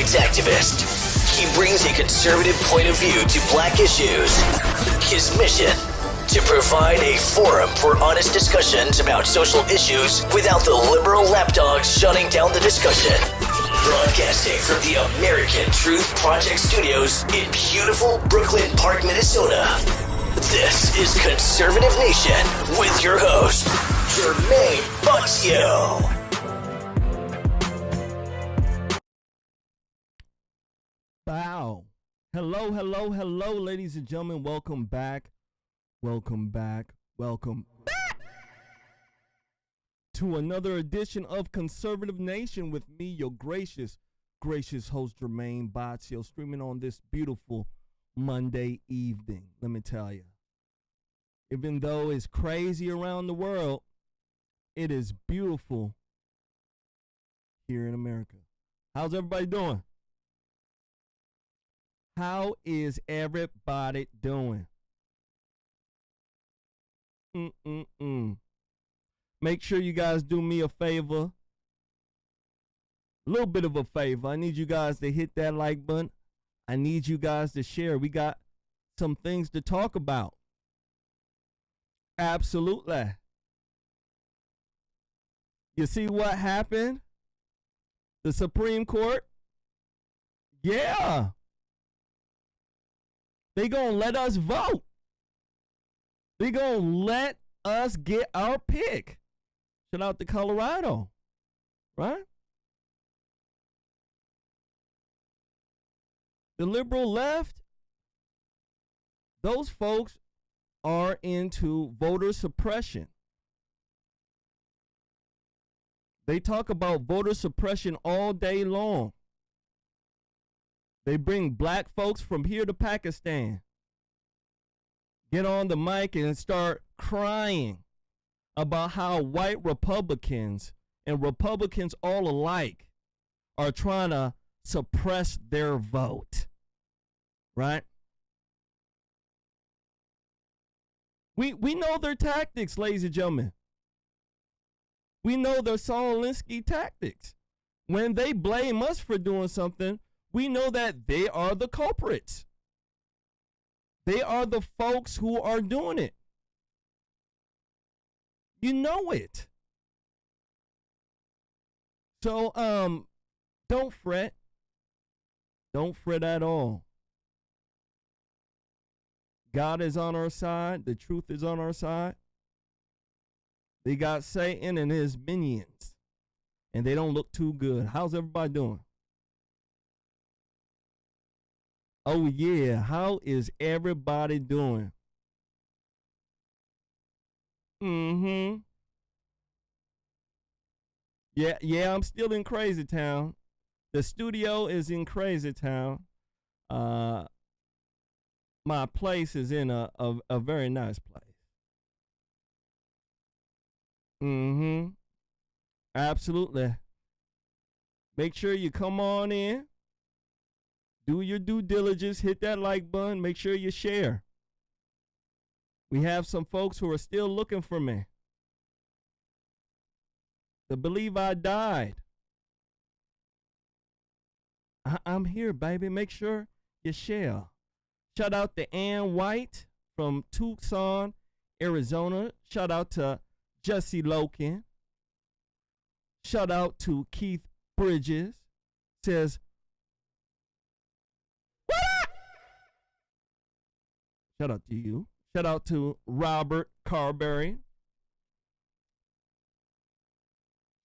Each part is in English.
rights activist. He brings a conservative point of view to black issues. His mission: to provide a forum for honest discussions about social issues without the liberal lapdogs shutting down the discussion. Broadcasting from the American Truth Project Studios in beautiful Brooklyn Park, Minnesota. This is Conservative Nation with your host, Jermaine Buxio. Bow. Hello, ladies and gentlemen. Welcome back to another edition of Conservative Nation with me, your gracious host, Jermaine Buxio, streaming on this beautiful Monday evening. Let me tell you, even though it's crazy around the world, it is beautiful here in America. How's everybody doing? How is everybody doing? Make sure you guys do me a favor. A little bit of a favor. I need you guys to hit that like button. I need you guys to share. We got some things to talk about. Absolutely. You see what happened? The Supreme Court? Yeah. They gonna let us vote. They gonna let us get our pick. Shout out to Colorado, right? The liberal left, those folks are into voter suppression. They talk about voter suppression all day long. They bring black folks from here to Pakistan, get on the mic and start crying about how white Republicans and Republicans all alike are trying to suppress their vote, right? We know their tactics, ladies and gentlemen. We know their Saul Alinsky tactics. When they blame us for doing something, we know that they are the culprits. They are the folks who are doing it. You know it. So, don't fret. Don't fret at all. God is on our side. The truth is on our side. They got Satan and his minions, and they don't look too good. How's everybody doing? Oh, yeah. How is everybody doing? Yeah, I'm still in Crazy Town. The studio is in Crazy Town. My place is in a very nice place. Absolutely. Make sure you come on in. Do your due diligence. Hit that like button. Make sure you share. We have some folks who are still looking for me to believe I died. I'm here, baby. Make sure you share. Shout out to Ann White from Tucson, Arizona. Shout out to Jesse Loken. Shout out to Keith Bridges. Says, what up? Shout out to you. Shout out to Robert Carberry.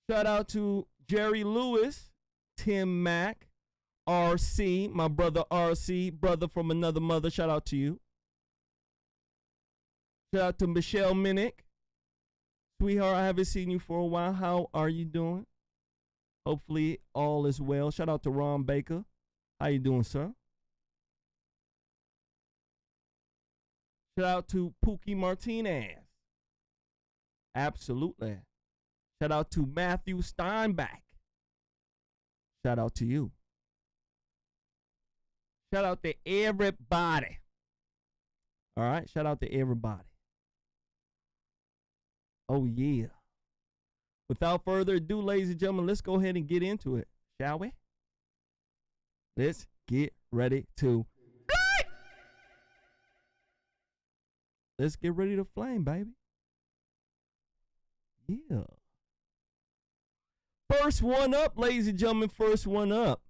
Shout out to Jerry Lewis, Tim Mack, RC, my brother RC, brother from another mother. Shout out to you. Shout out to Michelle Minnick. Sweetheart, I haven't seen you for a while. How are you doing? Hopefully all is well. Shout out to Ron Baker. How you doing, sir? Shout out to Pookie Martinez. Absolutely. Shout out to Matthew Steinbach. Shout out to you. Shout out to everybody. All right? Shout out to everybody. Oh, yeah. Without further ado, ladies and gentlemen, let's go ahead and get into it, shall we? Let's get ready to flame. Let's get ready to flame, baby. Yeah. First one up, ladies and gentlemen, first one up.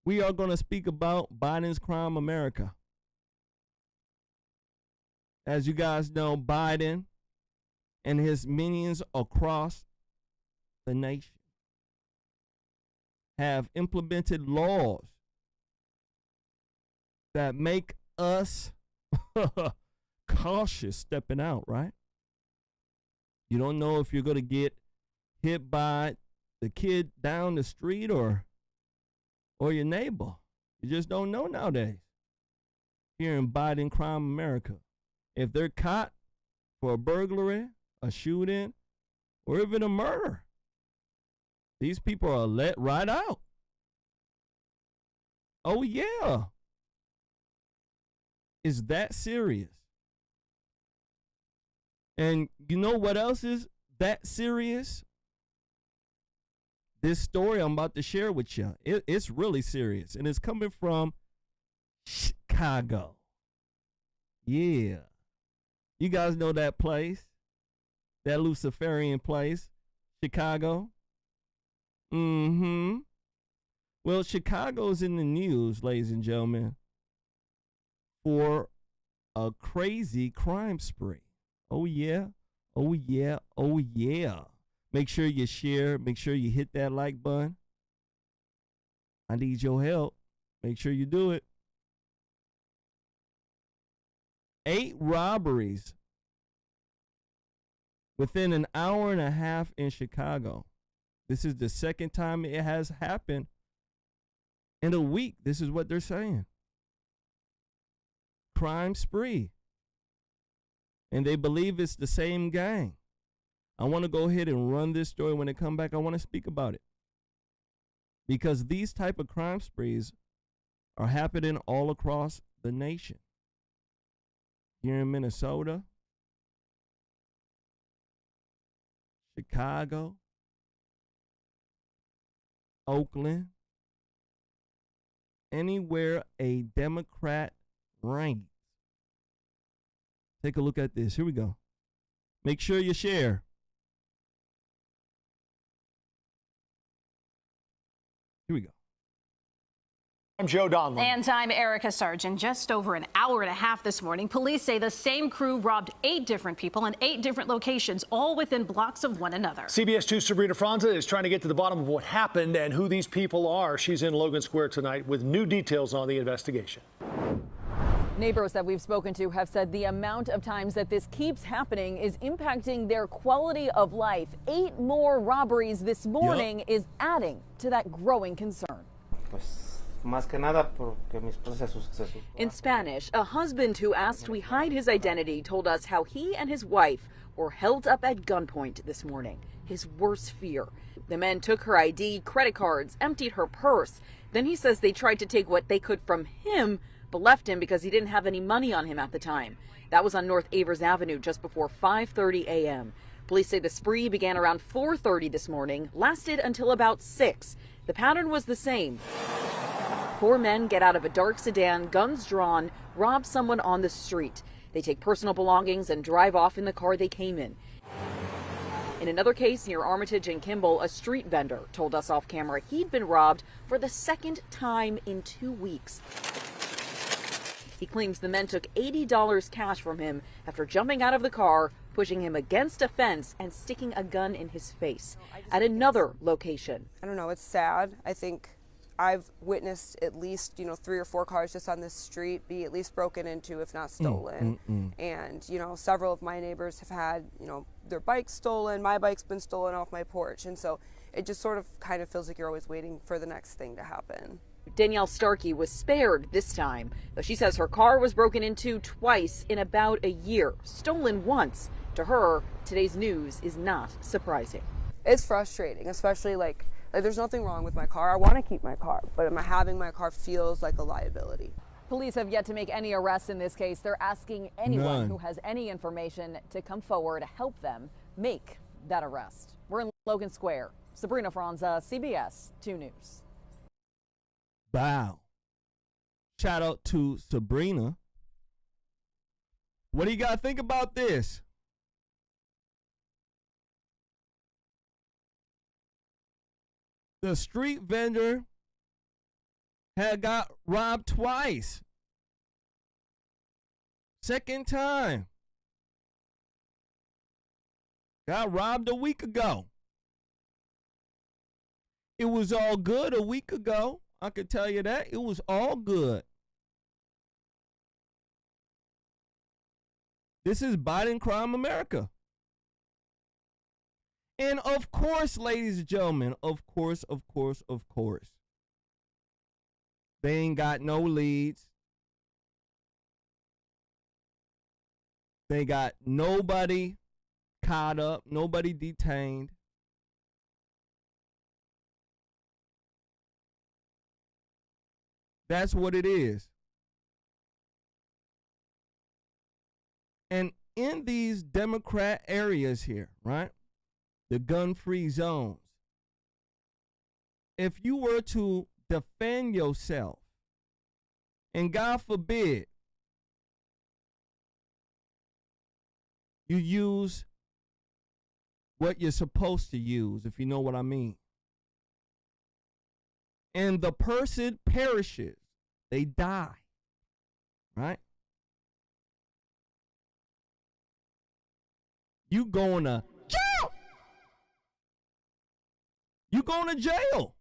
We are going to speak about Biden's Crime America. As you guys know, Biden and his minions across the nation have implemented laws that make us cautious stepping out, right? You don't know if you're going to get hit by the kid down the street or your neighbor. You just don't know nowadays. Here in Biden Crime America, if they're caught for a burglary, a shooting, or even a murder, these people are let right out. Oh yeah. Is that serious? And you know what else is that serious? This story I'm about to share with you, it's really serious. And it's coming from Chicago. Yeah. You guys know that place? That Luciferian place, Chicago? Mm-hmm. Well, Chicago's in the news, ladies and gentlemen, for a crazy crime spree. Oh, yeah. Oh, yeah. Oh, yeah. Make sure you share. Make sure you hit that like button. I need your help. Make sure you do it. 8 robberies within an hour and a half in Chicago. This is the second time it has happened in a week. This is what they're saying. Crime spree. And they believe it's the same gang. I want to go ahead and run this story. When I come back, I want to speak about it. Because these type of crime sprees are happening all across the nation. Here in Minnesota, Chicago, Oakland, anywhere a Democrat reigns. Take a look at this. Here we go. Make sure you share. Here we go. I'm Joe Donlin. And I'm Erica Sargent. Just over an hour and a half this morning, police say the same crew robbed 8 different people in 8 different locations, all within blocks of one another. CBS 2's Sabrina Franza is trying to get to the bottom of what happened and who these people are. She's in Logan Square tonight with new details on the investigation. Neighbors that we've spoken to have said the amount of times that this keeps happening is impacting their quality of life. 8 more robberies this morning is adding to that growing concern. In Spanish, a husband who asked we hide his identity told us how he and his wife were held up at gunpoint this morning. His worst fear. The men took her ID, credit cards, emptied her purse. Then he says they tried to take what they could from him, but left him because he didn't have any money on him at the time. That was on North Avers Avenue just before 5:30 a.m. Police say the spree began around 4:30 this morning, lasted until about 6. The pattern was the same. 4 men get out of a dark sedan, guns drawn, rob someone on the street. They take personal belongings and drive off in the car they came in. In another case near Armitage and Kimball, a street vendor told us off camera he'd been robbed for the second time in 2 weeks. He claims the men took $80 cash from him after jumping out of the car, pushing him against a fence and sticking a gun in his face. At another location. I don't know, it's sad. I think I've witnessed at least, 3 or 4 cars just on this street be at least broken into, if not stolen. And, several of my neighbors have had, their bikes stolen. My bike's been stolen off my porch. And so it just sort of kind of feels like you're always waiting for the next thing to happen. Danielle Starkey was spared this time, though she says her car was broken into twice in about a year, stolen once. To her, today's news is not surprising. It's frustrating, especially like there's nothing wrong with my car. I want to keep my car, but having my car feels like a liability. Police have yet to make any arrests in this case. They're asking anyone who has any information to come forward to help them make that arrest. We're in Logan Square. Sabrina Franza, CBS 2 News. Wow. Shout out to Sabrina. What do you got to think about this? The street vendor had got robbed twice. Second time. Got robbed a week ago. It was all good a week ago. I could tell you that. It was all good. This is Biden crime America. And of course, ladies and gentlemen, of course, they ain't got no leads. They got nobody caught up, nobody detained. That's what it is. And in these Democrat areas here, right? The gun-free zones. If you were to defend yourself, and God forbid, you use what you're supposed to use, if you know what I mean. And the person perishes, they die, right? You going to jail. You going to jail.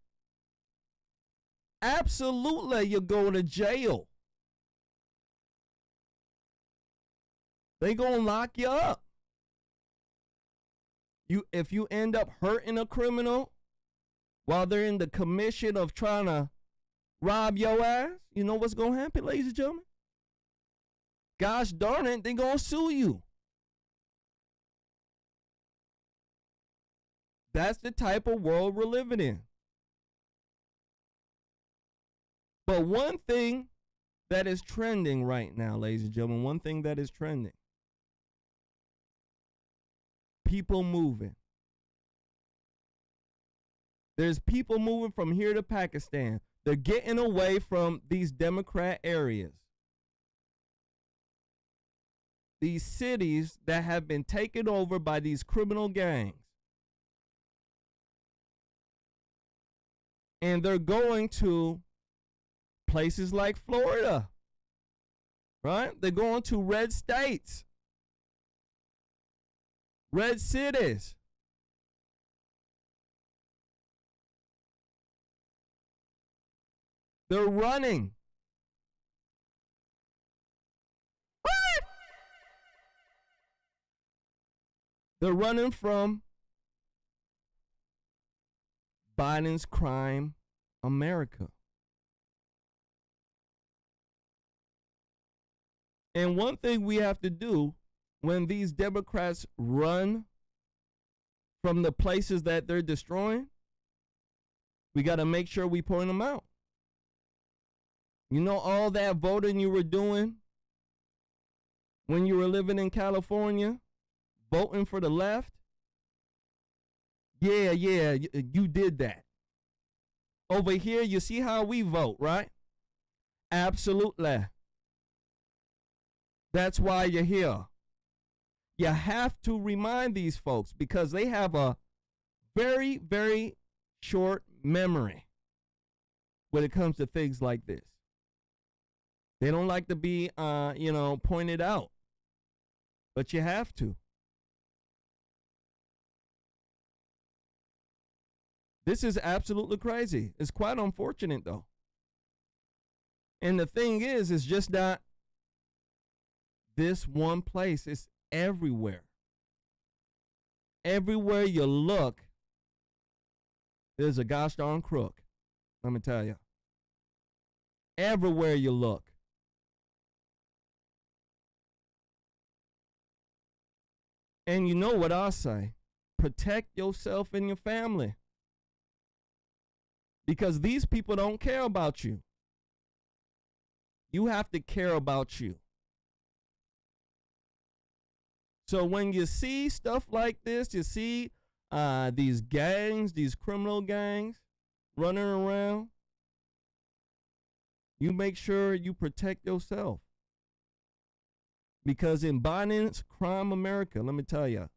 Absolutely, you're going to jail. They gonna lock you up. If you end up hurting a criminal while they're in the commission of trying to rob your ass, you know what's gonna happen, ladies and gentlemen? Gosh darn it, they gonna sue you. That's the type of world we're living in. But one thing that is trending right now, ladies and gentlemen, one thing that is trending. People moving. There's people moving from here to Pakistan. They're getting away from these Democrat areas. These cities that have been taken over by these criminal gangs. And they're going to places like Florida, right? They're going to red states, red cities. They're running. They're running from Biden's crime America. And one thing we have to do when these Democrats run from the places that they're destroying, we got to make sure we point them out. You know, all that voting you were doing when you were living in California, voting for the left? Yeah, you did that. Over here, you see how we vote, right? Absolutely. That's why you're here. You have to remind these folks because they have a very, very short memory when it comes to things like this. They don't like to be, pointed out. But you have to. This is absolutely crazy. It's quite unfortunate, though. And the thing is, it's just not this one place. It's everywhere. Everywhere you look, there's a gosh darn crook. Let me tell you. Everywhere you look. And you know what I'll say? Protect yourself and your family. Because these people don't care about you. You have to care about you. So when you see stuff like this, you see these gangs, these criminal gangs running around, You make sure you protect yourself. Because in violence, crime America, let me tell you,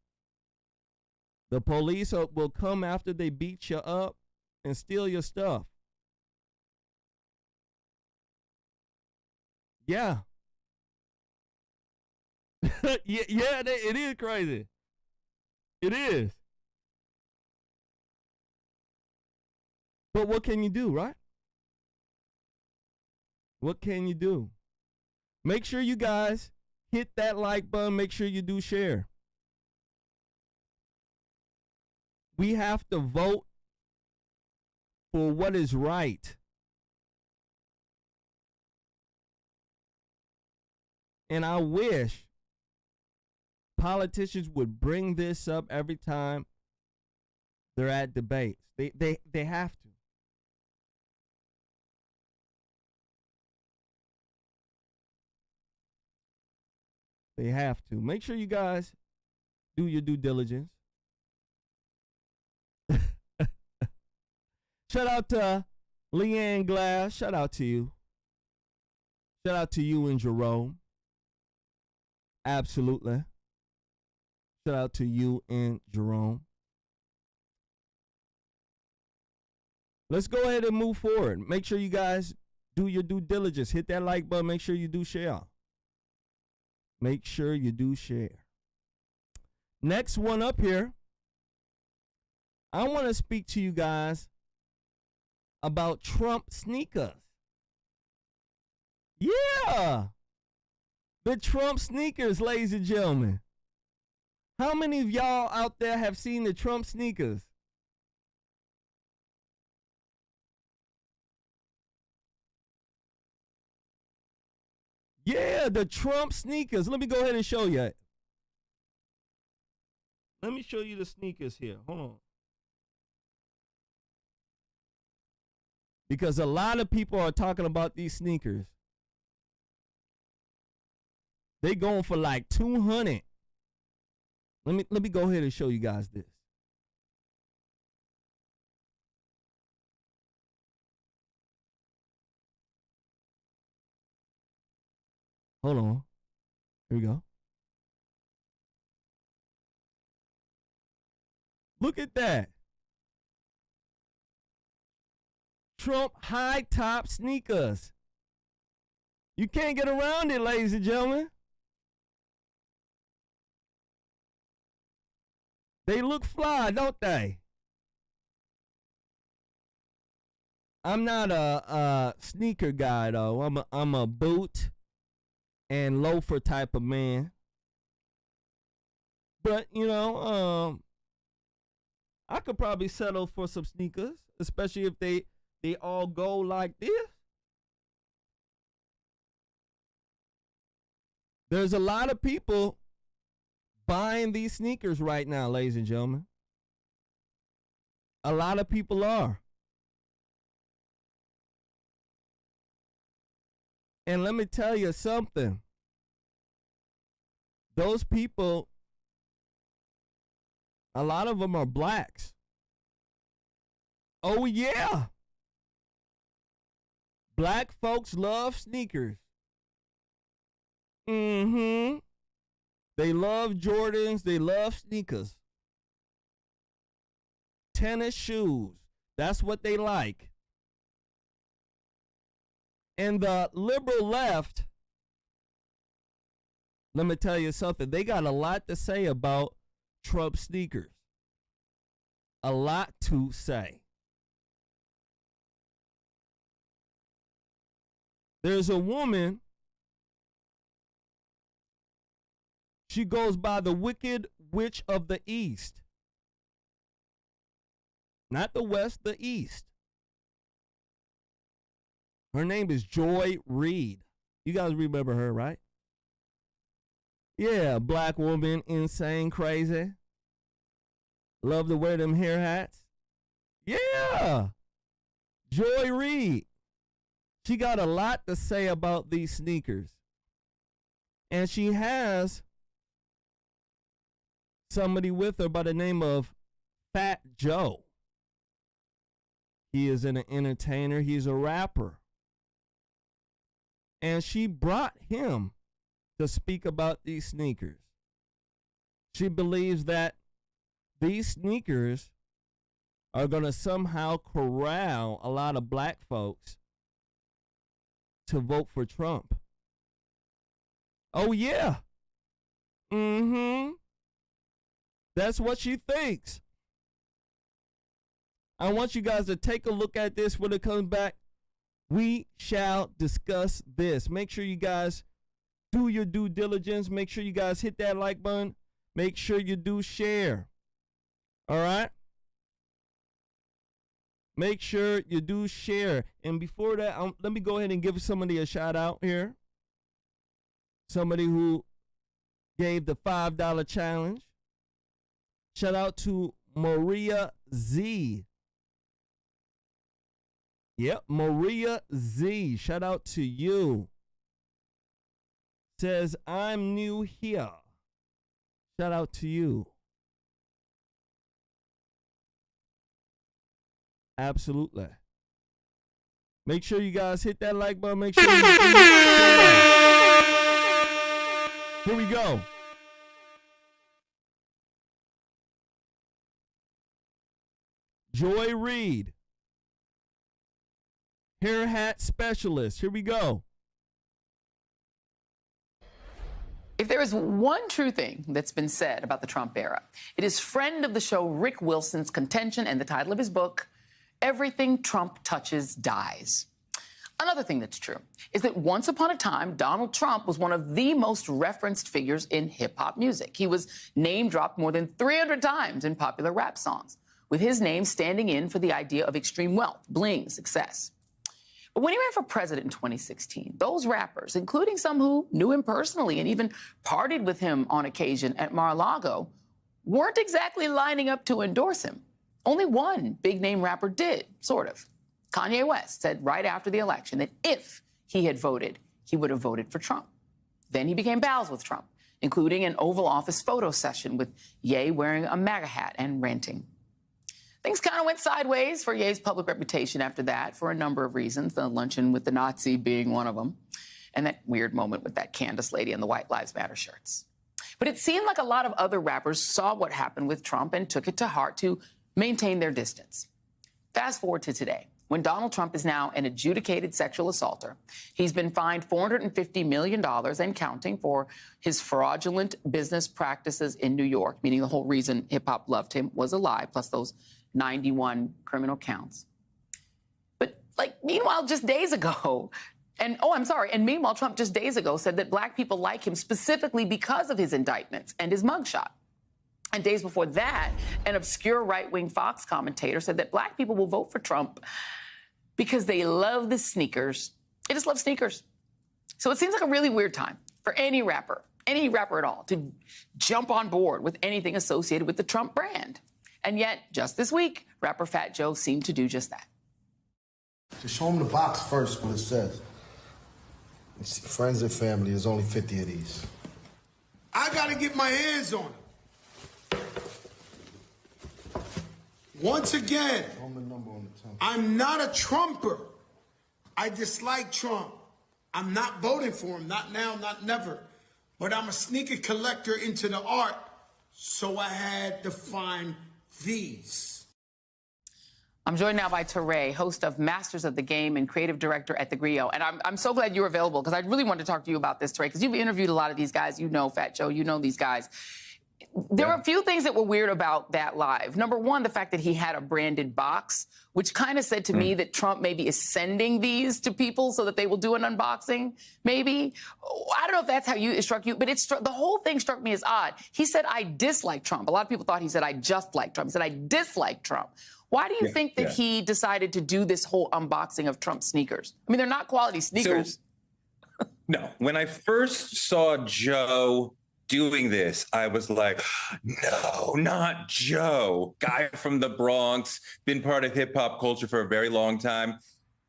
the police will come after they beat you up and steal your stuff. Yeah. yeah, it is crazy. It is. But what can you do, right? What can you do? Make sure you guys hit that like button. Make sure you do share. We have to vote for what is right. And I wish politicians would bring this up every time they're at debates. They have to. They have to. Make sure you guys do your due diligence. Shout out to Leanne Glass. Shout out to you. Shout out to you and Jerome. Absolutely. Shout out to you and Jerome. Let's go ahead and move forward. Make sure you guys do your due diligence. Hit that like button. Make sure you do share. Make sure you do share. Next one up here. I want to speak to you guys about Trump sneakers. Yeah. The Trump sneakers, ladies and gentlemen. How many of y'all out there have seen the Trump sneakers? Yeah, the Trump sneakers. Let me go ahead and show you. Let me show you the sneakers here. Hold on. Because a lot of people are talking about these sneakers. They going for like $200. Let me go ahead and show you guys this. Hold on. Here we go. Look at that. Trump high top sneakers. You can't get around it, ladies and gentlemen. They look fly, don't they? I'm not a sneaker guy though. I'm a boot and loafer type of man. But you know, I could probably settle for some sneakers, especially if they all go like this. There's a lot of people buying these sneakers right now, ladies and gentlemen. A lot of people are. And let me tell you something. Those people, a lot of them are blacks. Oh, yeah. Black folks love sneakers. Mm-hmm. They love Jordans. They love sneakers. Tennis shoes. That's what they like. And the liberal left, let me tell you something. They got a lot to say about Trump sneakers. A lot to say. There's a woman. She goes by the Wicked Witch of the East. Not the West, the East. Her name is Joy Reid. You guys remember her, right? Yeah, black woman, insane, crazy. Love to wear them hair hats. Yeah. Joy Reid. She got a lot to say about these sneakers. And she has somebody with her by the name of Fat Joe. He is an entertainer. He's a rapper. And she brought him to speak about these sneakers. She believes that these sneakers are going to somehow corral a lot of black folks to vote for Trump. Oh, yeah. That's what she thinks. I want you guys to take a look at this when it comes back. We shall discuss this. Make sure you guys do your due diligence. Make sure you guys hit that like button. Make sure you do share. All right? Make sure you do share. And before that, let me go ahead and give somebody a shout out here. Somebody who gave the $5 challenge. Shout out to Maria Z. Yep, Maria Z. Shout out to you. Says, I'm new here. Shout out to you. Absolutely. Make sure you guys hit that like button. Make sure you Here we go. Joy Reid, hair hat specialist. Here we go. If there is one true thing that's been said about the Trump era, it is friend of the show Rick Wilson's contention and the title of his book, Everything Trump Touches Dies. Another thing that's true is that once upon a time, Donald Trump was one of the most referenced figures in hip-hop music. He was name-dropped more than 300 times in popular rap songs, with his name standing in for the idea of extreme wealth, bling, success. But when he ran for president in 2016, those rappers, including some who knew him personally and even partied with him on occasion at Mar-a-Lago, weren't exactly lining up to endorse him. Only one big-name rapper did, sort of. Kanye West said right after the election that if he had voted, he would have voted for Trump. Then he became pals with Trump, including an Oval Office photo session with Ye wearing a MAGA hat and ranting. Things kind of went sideways for Ye's public reputation after that for a number of reasons, the luncheon with the Nazi being one of them, and that weird moment with that Candace lady in the White Lives Matter shirts. But it seemed like a lot of other rappers saw what happened with Trump and took it to heart to maintain their distance. Fast forward to today, when Donald Trump is now an adjudicated sexual assaulter. He's been fined $450 million and counting for his fraudulent business practices in New York, meaning the whole reason hip-hop loved him was a lie, plus those 91 criminal counts. But, meanwhile, just days ago, and meanwhile, Trump just days ago said that black people like him specifically because of his indictments and his mugshot. And days before that, an obscure right-wing Fox commentator said that black people will vote for Trump because they love the sneakers. They just love sneakers. So it seems like a really weird time for any rapper at all, to jump on board with anything associated with the Trump brand. And yet, just this week, rapper Fat Joe seemed to do just that. Just show them the box first, what it says. Friends and family, there's only 50 of these. I gotta get my hands on them. Once again, I'm not a Trumper. I dislike Trump. I'm not voting for him, not now, not never. But I'm a sneaker collector into the art, so I had to find these. I'm joined now by Teray, host of Masters of the Game and creative director at The Griot. And I'm so glad you're available, because I really wanted to talk to you about this, Teray, because you've interviewed a lot of these guys. You know Fat Joe, you know these guys. There were a few things that were weird about that live. Number one, the fact that he had a branded box, which kind of said to me that Trump maybe is sending these to people so that they will do an unboxing, maybe. I don't know if that's how it struck you, but the whole thing struck me as odd. He said, I dislike Trump. A lot of people thought he said, I just like Trump. He said, I dislike Trump. Why do you think that he decided to do this whole unboxing of Trump sneakers? I mean, they're not quality sneakers. No. When I first saw Joe doing this, I was like, no, not Joe. Guy from the Bronx, been part of hip hop culture for a very long time.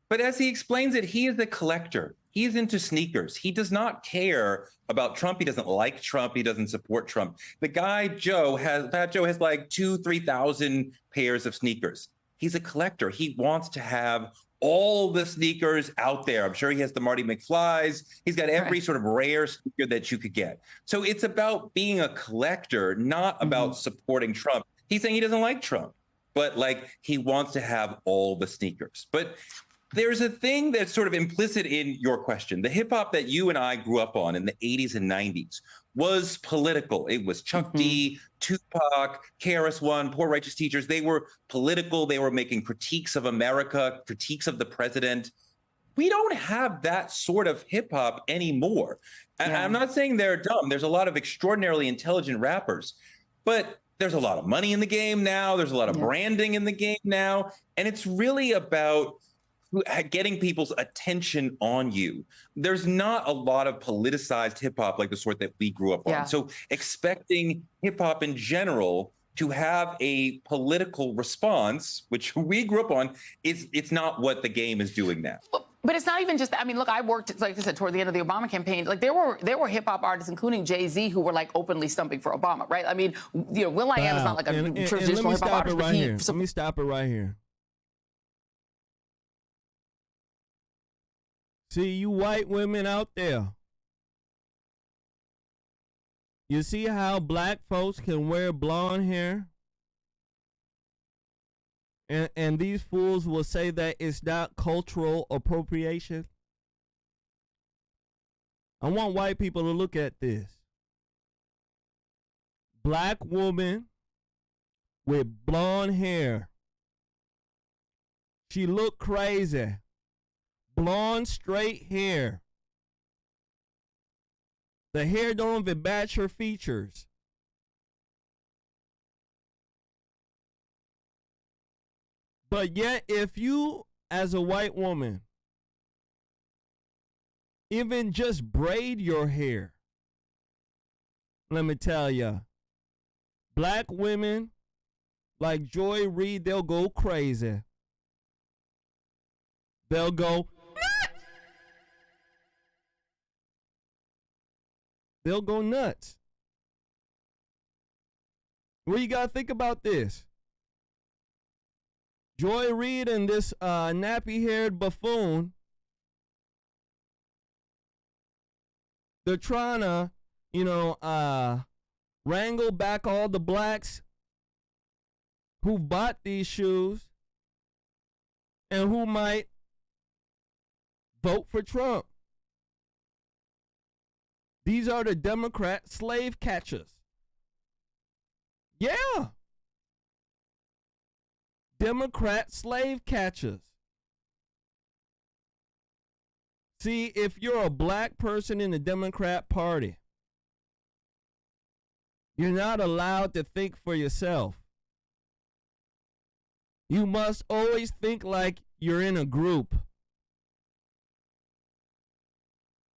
But as he explains it, he is a collector. He's into sneakers. He does not care about Trump. He doesn't like Trump. He doesn't support Trump. The guy, Fat Joe has like 2,000-3,000 pairs of sneakers. He's a collector. He wants to have all the sneakers out there. I'm sure he has the Marty McFlys. He's got every Right. sort of rare sneaker that you could get. So it's about being a collector, not about supporting Trump. He's saying he doesn't like Trump, but like he wants to have all the sneakers. But there's a thing that's sort of implicit in your question. The hip hop that you and I grew up on in the 80s and 90s was political. It was Chuck D, Tupac, KRS-One, Poor Righteous Teachers. They were political. They were making critiques of America, critiques of the president. We don't have that sort of hip hop anymore. And I'm not saying they're dumb. There's a lot of extraordinarily intelligent rappers, but there's a lot of money in the game now. There's a lot of branding in the game now. And it's really about getting people's attention on you. There's not a lot of politicized hip hop like the sort that we grew up on. So expecting hip hop in general to have a political response, which we grew up on, it's not what the game is doing now. But it's not even just that. I mean, look, I worked, like I said, toward the end of the Obama campaign. Like there were hip hop artists, including Jay-Z, who were like openly stumping for Obama, right? I mean, you know, Will.i.am is not like a traditional hip hop artist. Let me stop it right here. See, you white women out there, you see how black folks can wear blonde hair? And these fools will say that it's not cultural appropriation? I want white people to look at this. Black woman with blonde hair. She look crazy. Blonde, straight hair. The hair don't even match her features. But yet, if you, as a white woman, even just braid your hair, let me tell you, black women like Joy Reid, they'll go crazy. They'll go, they'll go nuts. Well, you gotta think about this. Joy Reid and this nappy-haired buffoon, they're trying to, wrangle back all the blacks who bought these shoes and who might vote for Trump. These are the Democrat slave catchers. Yeah. Democrat slave catchers. See, if you're a black person in the Democrat Party, you're not allowed to think for yourself. You must always think like you're in a group.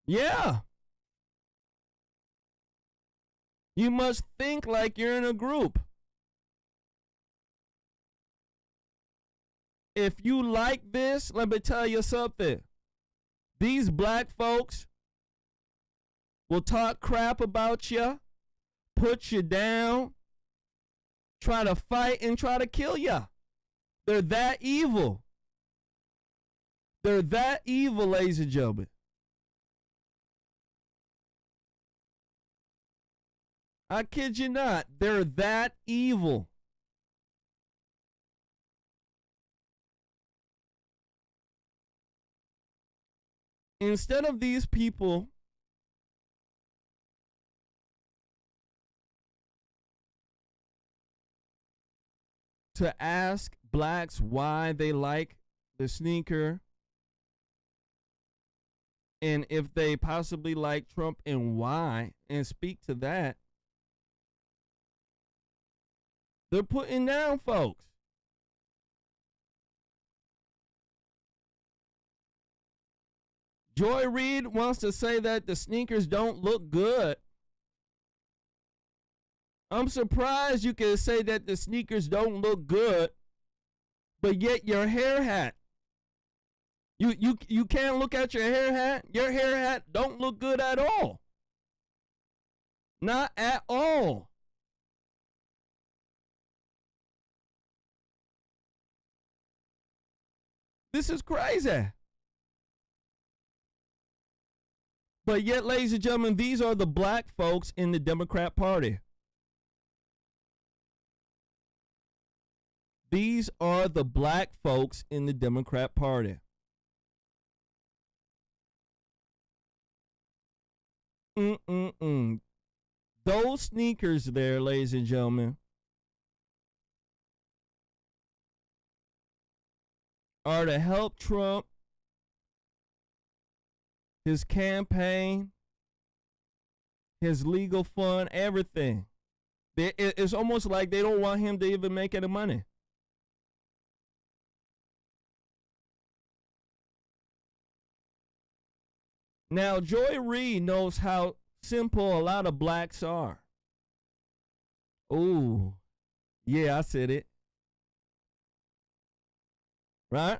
Yeah. You must think like you're in a group. If you like this, let me tell you something. These black folks will talk crap about you, put you down, try to fight and try to kill you. They're that evil. They're that evil, ladies and gentlemen. I kid you not. They're that evil. Instead of these people to ask blacks why they like the sneaker and if they possibly like Trump and why, and speak to that, they're putting down folks. Joy Reid wants to say that the sneakers don't look good. I'm surprised you can say that the sneakers don't look good, but yet your hair hat. You can't look at your hair hat. Your hair hat don't look good at all. Not at all. This is crazy. But yet, ladies and gentlemen, these are the black folks in the Democrat Party. These are the black folks in the Democrat Party. Those sneakers there, ladies and gentlemen, are to help Trump, his campaign, his legal fund, everything. It's almost like they don't want him to even make any money. Now, Joy Reid knows how simple a lot of blacks are. Oh, yeah, I said it. Right?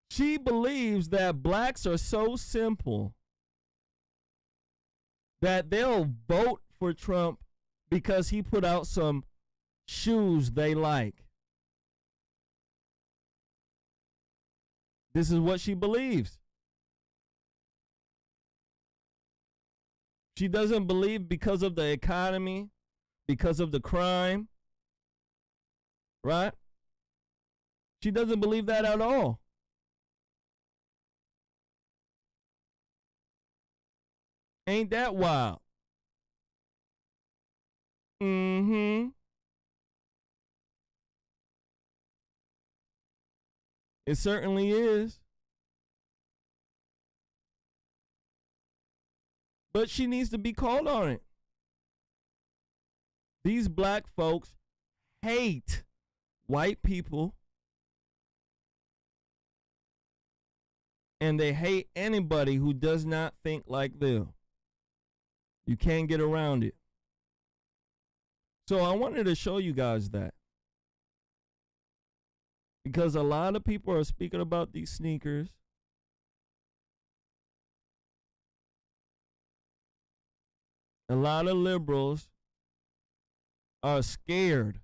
She believes that blacks are so simple that they'll vote for Trump because he put out some shoes they like. This is what she believes. She doesn't believe because of the economy, because of the crime, right? She doesn't believe that at all. Ain't that wild? It certainly is. But she needs to be called on it. These black folks hate white people, and they hate anybody who does not think like them. You can't get around it. So I wanted to show you guys that, because a lot of people are speaking about these sneakers. A lot of liberals are scared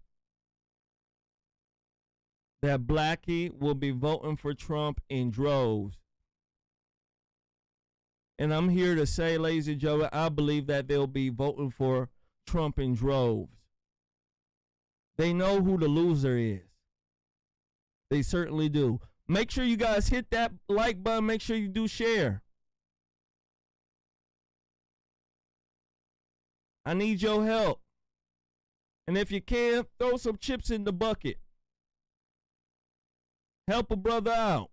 that Blackie will be voting for Trump in droves. And I'm here to say, ladies and gentlemen, I believe that they'll be voting for Trump in droves. They know who the loser is. They certainly do. Make sure you guys hit that like button. Make sure you do share. I need your help. And if you can, throw some chips in the bucket. Help a brother out.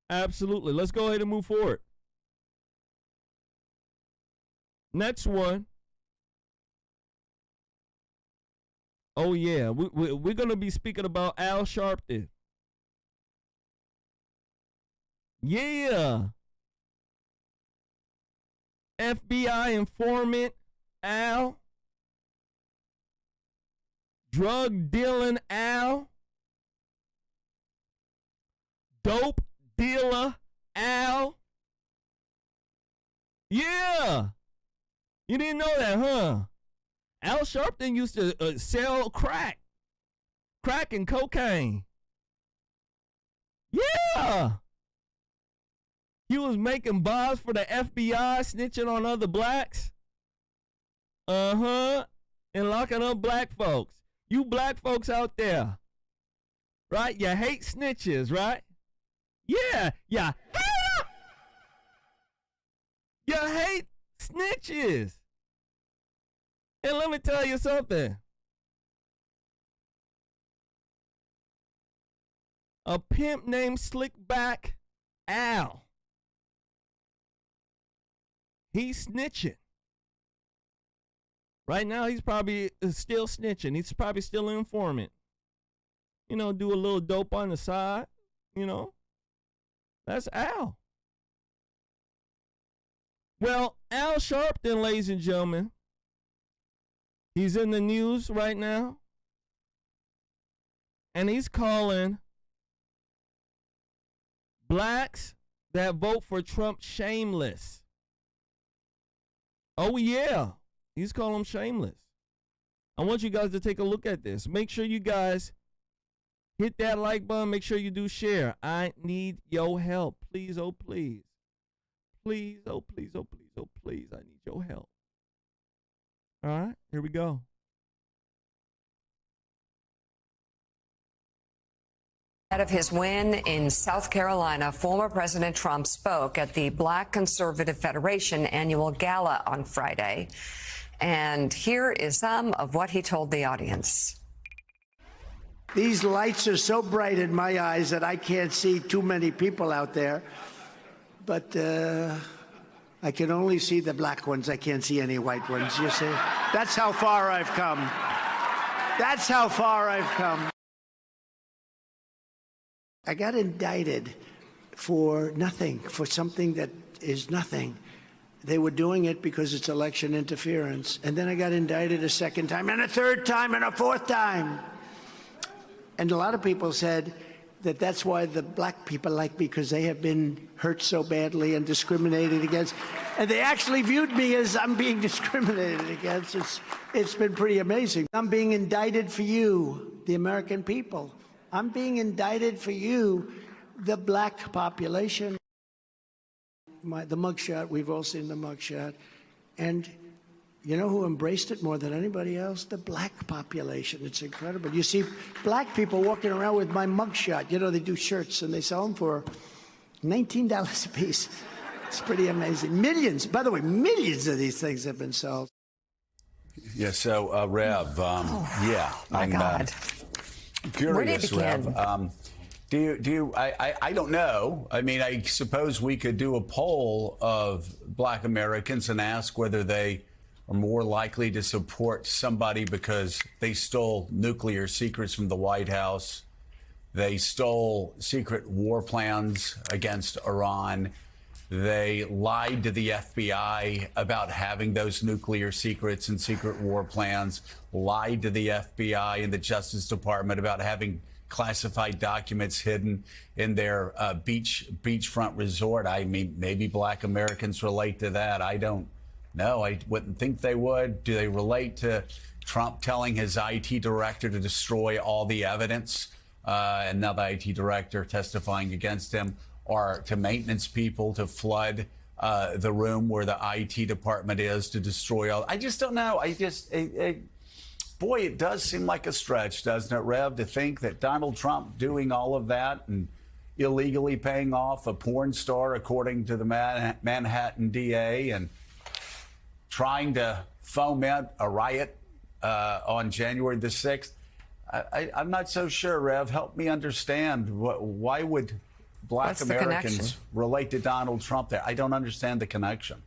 Absolutely. Let's go ahead and move forward. Next one. Oh, yeah. We're going to be speaking about Al Sharpton. Yeah. FBI informant Al. Drug dealing Al. Dope dealer Al. Yeah. You didn't know that, huh? Al Sharpton used to sell crack and cocaine. Yeah. He was making bars for the FBI, snitching on other blacks. And locking up black folks. You black folks out there, right? You hate snitches, right? Yeah. You hate snitches. And let me tell you something. A pimp named Slickback Al. He's snitching. Right now, he's probably still snitching. He's probably still an informant. You know, do a little dope on the side. You know, that's Al. Well, Al Sharpton, ladies and gentlemen, he's in the news right now. And he's calling blacks that vote for Trump shameless. Oh, yeah. He's calling them shameless. I want you guys to take a look at this. Make sure you guys hit that like button. Make sure you do share. I need your help. Please, oh, please. Please, oh, please, oh, please, oh, please. I need your help. All right, here we go. Ahead of his win in South Carolina, former President Trump spoke at the Black Conservative Federation annual gala on Friday. And here is some of what he told the audience. These lights are so bright in my eyes that I can't see too many people out there. But I can only see the black ones. I can't see any white ones, you see? That's how far I've come. That's how far I've come. I got indicted for nothing, for something that is nothing. They were doing it because it's election interference. And then I got indicted a second time, and a third time, and a fourth time. And a lot of people said that that's why the black people like me, because they have been hurt so badly and discriminated against. And they actually viewed me as I'm being discriminated against. It's been pretty amazing. I'm being indicted for you, the American people. I'm being indicted for you, the black population. The mugshot, we've all seen the mugshot. And you know who embraced it more than anybody else? The black population. It's incredible. You see black people walking around with my mugshot. You know, they do shirts and they sell them for $19 a piece. It's pretty amazing. Millions, by the way, millions of these things have been sold. Yeah, so, Rev, yeah. My God. Curious, Rev. I don't know. I mean, I suppose we could do a poll of black Americans and ask whether they are more likely to support somebody because they stole nuclear secrets from the White House, they stole secret war plans against Iran, they lied to the FBI about having those nuclear secrets and secret war plans, lied to the FBI and the Justice Department about having classified documents hidden in their beachfront resort. I mean, maybe black Americans relate to that. I don't know. I wouldn't think they would. Do they relate to Trump telling his IT director to destroy all the evidence? And now the IT director testifying against him, or to maintenance people to flood the room where the IT department is to destroy all. I just don't know. Boy, it does seem like a stretch, doesn't it, Rev, to think that Donald Trump doing all of that and illegally paying off a porn star, according to the Manhattan DA, and trying to foment a riot on January the 6th. I'm not so sure, Rev. Help me understand. Why would black Americans relate to Donald Trump there? I don't understand the connection.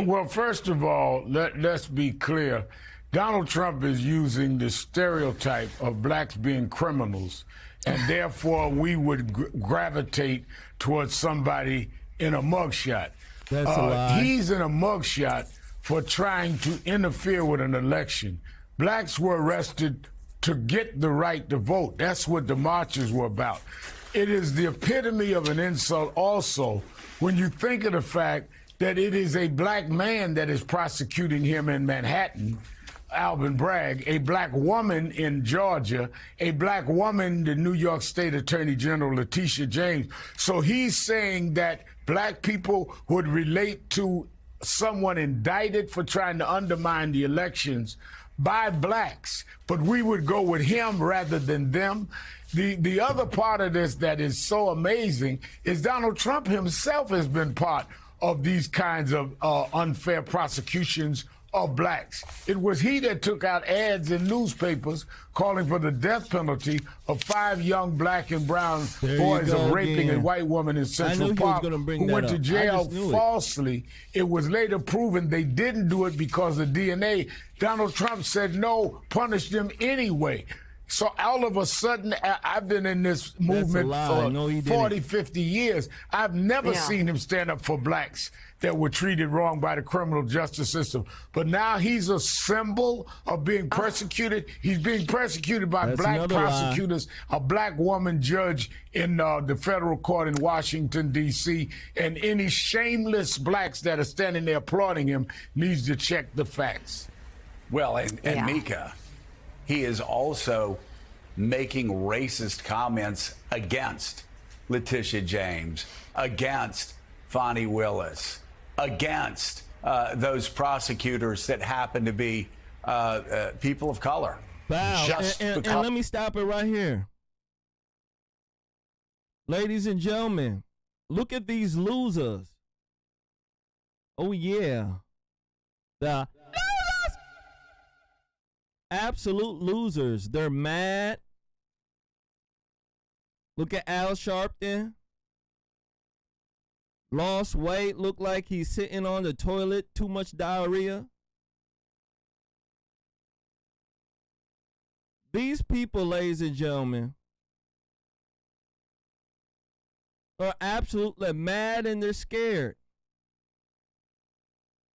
Well, first of all, let's be clear. Donald Trump is using the stereotype of blacks being criminals, and therefore we would gravitate towards somebody in a mugshot. That's a lie. He's in a mugshot for trying to interfere with an election. Blacks were arrested to get the right to vote. That's what the marches were about. It is the epitome of an insult also when you think of the fact that it is a black man that is prosecuting him in Manhattan, Alvin Bragg, a black woman in Georgia, a black woman, the New York State Attorney General Letitia James. So he's saying that black people would relate to someone indicted for trying to undermine the elections by blacks, but we would go with him rather than them. The other part of this that is so amazing is Donald Trump himself has been part of these kinds of unfair prosecutions of blacks. It was he that took out ads in newspapers calling for the death penalty of 5 young black and brown boys of raping a white woman in Central Park who went to jail falsely. It was later proven they didn't do it because of DNA. Donald Trump said no, punish them anyway. So all of a sudden, I've been in this movement for 40, 50 years. I've never seen him stand up for blacks that were treated wrong by the criminal justice system. But now he's a symbol of being persecuted. He's being persecuted by black prosecutors, a black woman judge in the federal court in Washington, D.C., and any shameless blacks that are standing there applauding him needs to check the facts. Well, and Mika, he is also making racist comments against Letitia James, against Fonnie Willis, against those prosecutors that happen to be people of color. Wow. And let me stop it right here. Ladies and gentlemen, look at these losers. Oh, yeah. The losers! Absolute losers. They're mad. Look at Al Sharpton. Lost weight. Look like he's sitting on the toilet. Too much diarrhea. These people, ladies and gentlemen, are absolutely mad and they're scared.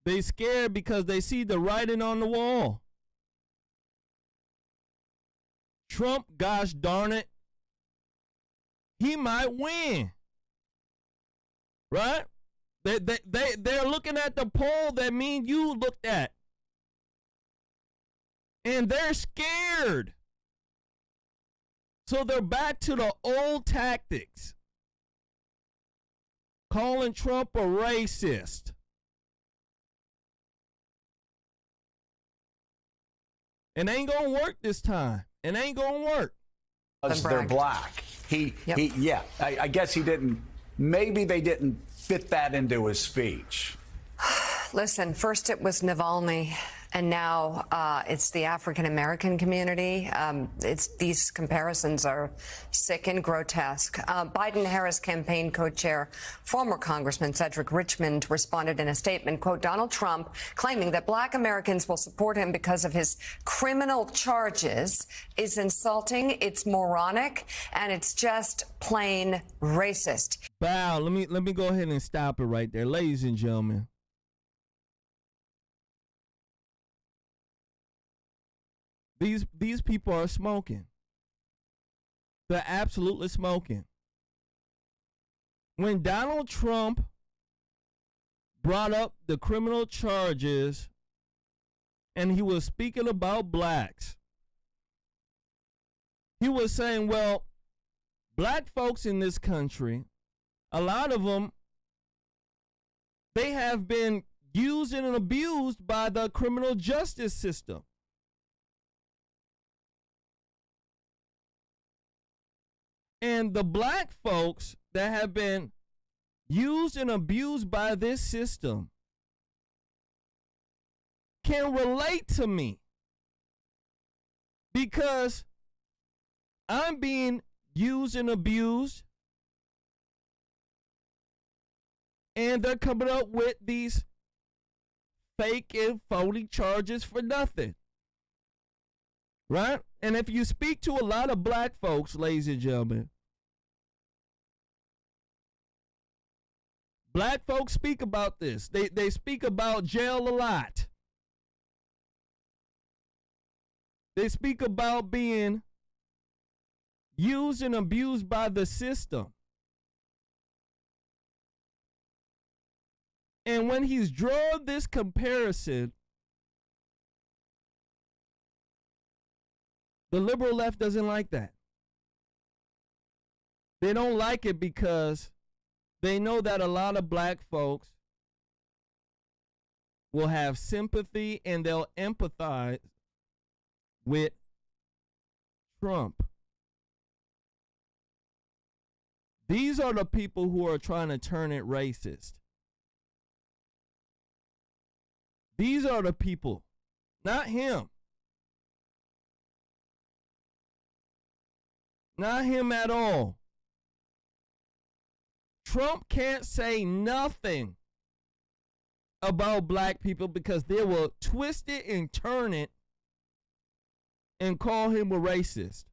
They scared because they see the writing on the wall. Trump, gosh darn it, he might win. Right? They're looking at the poll that me and you looked at. And they're scared. So they're back to the old tactics. Calling Trump a racist. It ain't gonna work this time. It ain't gonna work. Because they're black. I guess he didn't, maybe they didn't fit that into his speech. Listen, first it was Navalny, and now it's the African-American community. These comparisons are sick and grotesque. Biden-Harris campaign co-chair, former Congressman Cedric Richmond, responded in a statement, quote, Donald Trump claiming that black Americans will support him because of his criminal charges is insulting, it's moronic, and it's just plain racist. Wow, let me go ahead and stop it right there. Ladies and gentlemen. These people are smoking. They're absolutely smoking. When Donald Trump brought up the criminal charges and he was speaking about blacks, he was saying, well, black folks in this country, a lot of them, they have been used and abused by the criminal justice system. And the black folks that have been used and abused by this system can relate to me because I'm being used and abused, and they're coming up with these fake and phony charges for nothing. Right? And if you speak to a lot of black folks, ladies and gentlemen, black folks speak about this. They speak about jail a lot. They speak about being used and abused by the system. And when he's drawn this comparison, the liberal left doesn't like that. They don't like it because they know that a lot of black folks will have sympathy and they'll empathize with Trump. These are the people who are trying to turn it racist. These are the people, not him. Not him at all. Trump can't say nothing about black people because they will twist it and turn it and call him a racist.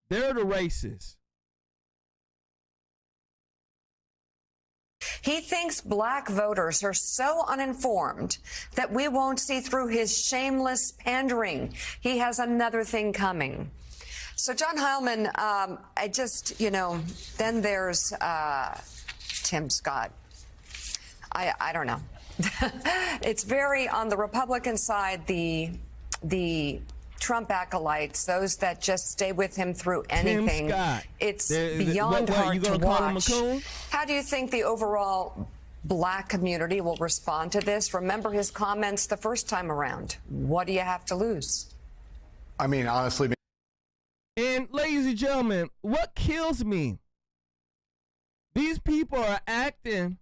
They're the racists. He thinks black voters are so uninformed that we won't see through his shameless pandering. He has another thing coming. So, John Heilman, I just, then there's Tim Scott. I don't know. It's very, on the Republican side, the Trump acolytes, those that just stay with him through anything. Tim Scott. It's beyond hard you to gonna call him a watch. coon? How do you think the overall black community will respond to this? Remember his comments the first time around. What do you have to lose? I mean, honestly. And ladies and gentlemen, what kills me, these people are acting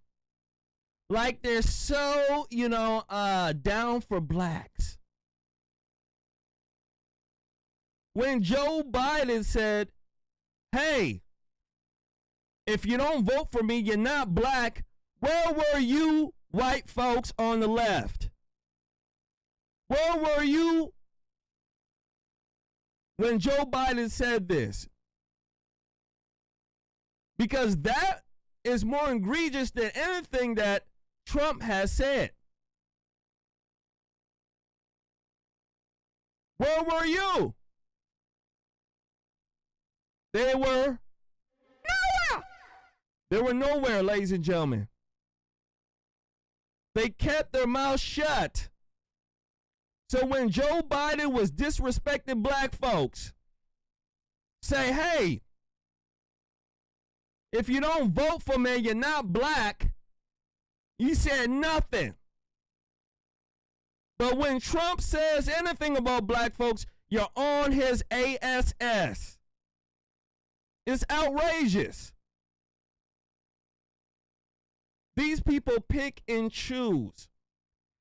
like they're so, down for blacks. When Joe Biden said, hey, if you don't vote for me, you're not black, where were you, white folks on the left? Where were you when Joe Biden said this? Because that is more egregious than anything that Trump has said. Where were you? They were nowhere. They were nowhere, ladies and gentlemen. They kept their mouth shut. So when Joe Biden was disrespecting black folks, say, hey, if you don't vote for me, you're not black, you said nothing. But when Trump says anything about black folks, you're on his ASS. It's outrageous. These people pick and choose.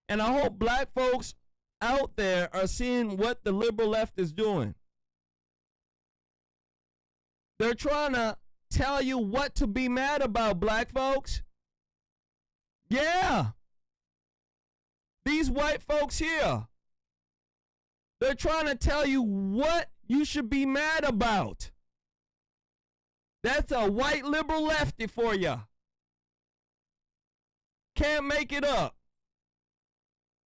And I hope black folks out there are seeing what the liberal left is doing. They're trying to tell you what to be mad about, black folks. Yeah. These white folks here, they're trying to tell you what you should be mad about. That's a white liberal lefty for you. Can't make it up.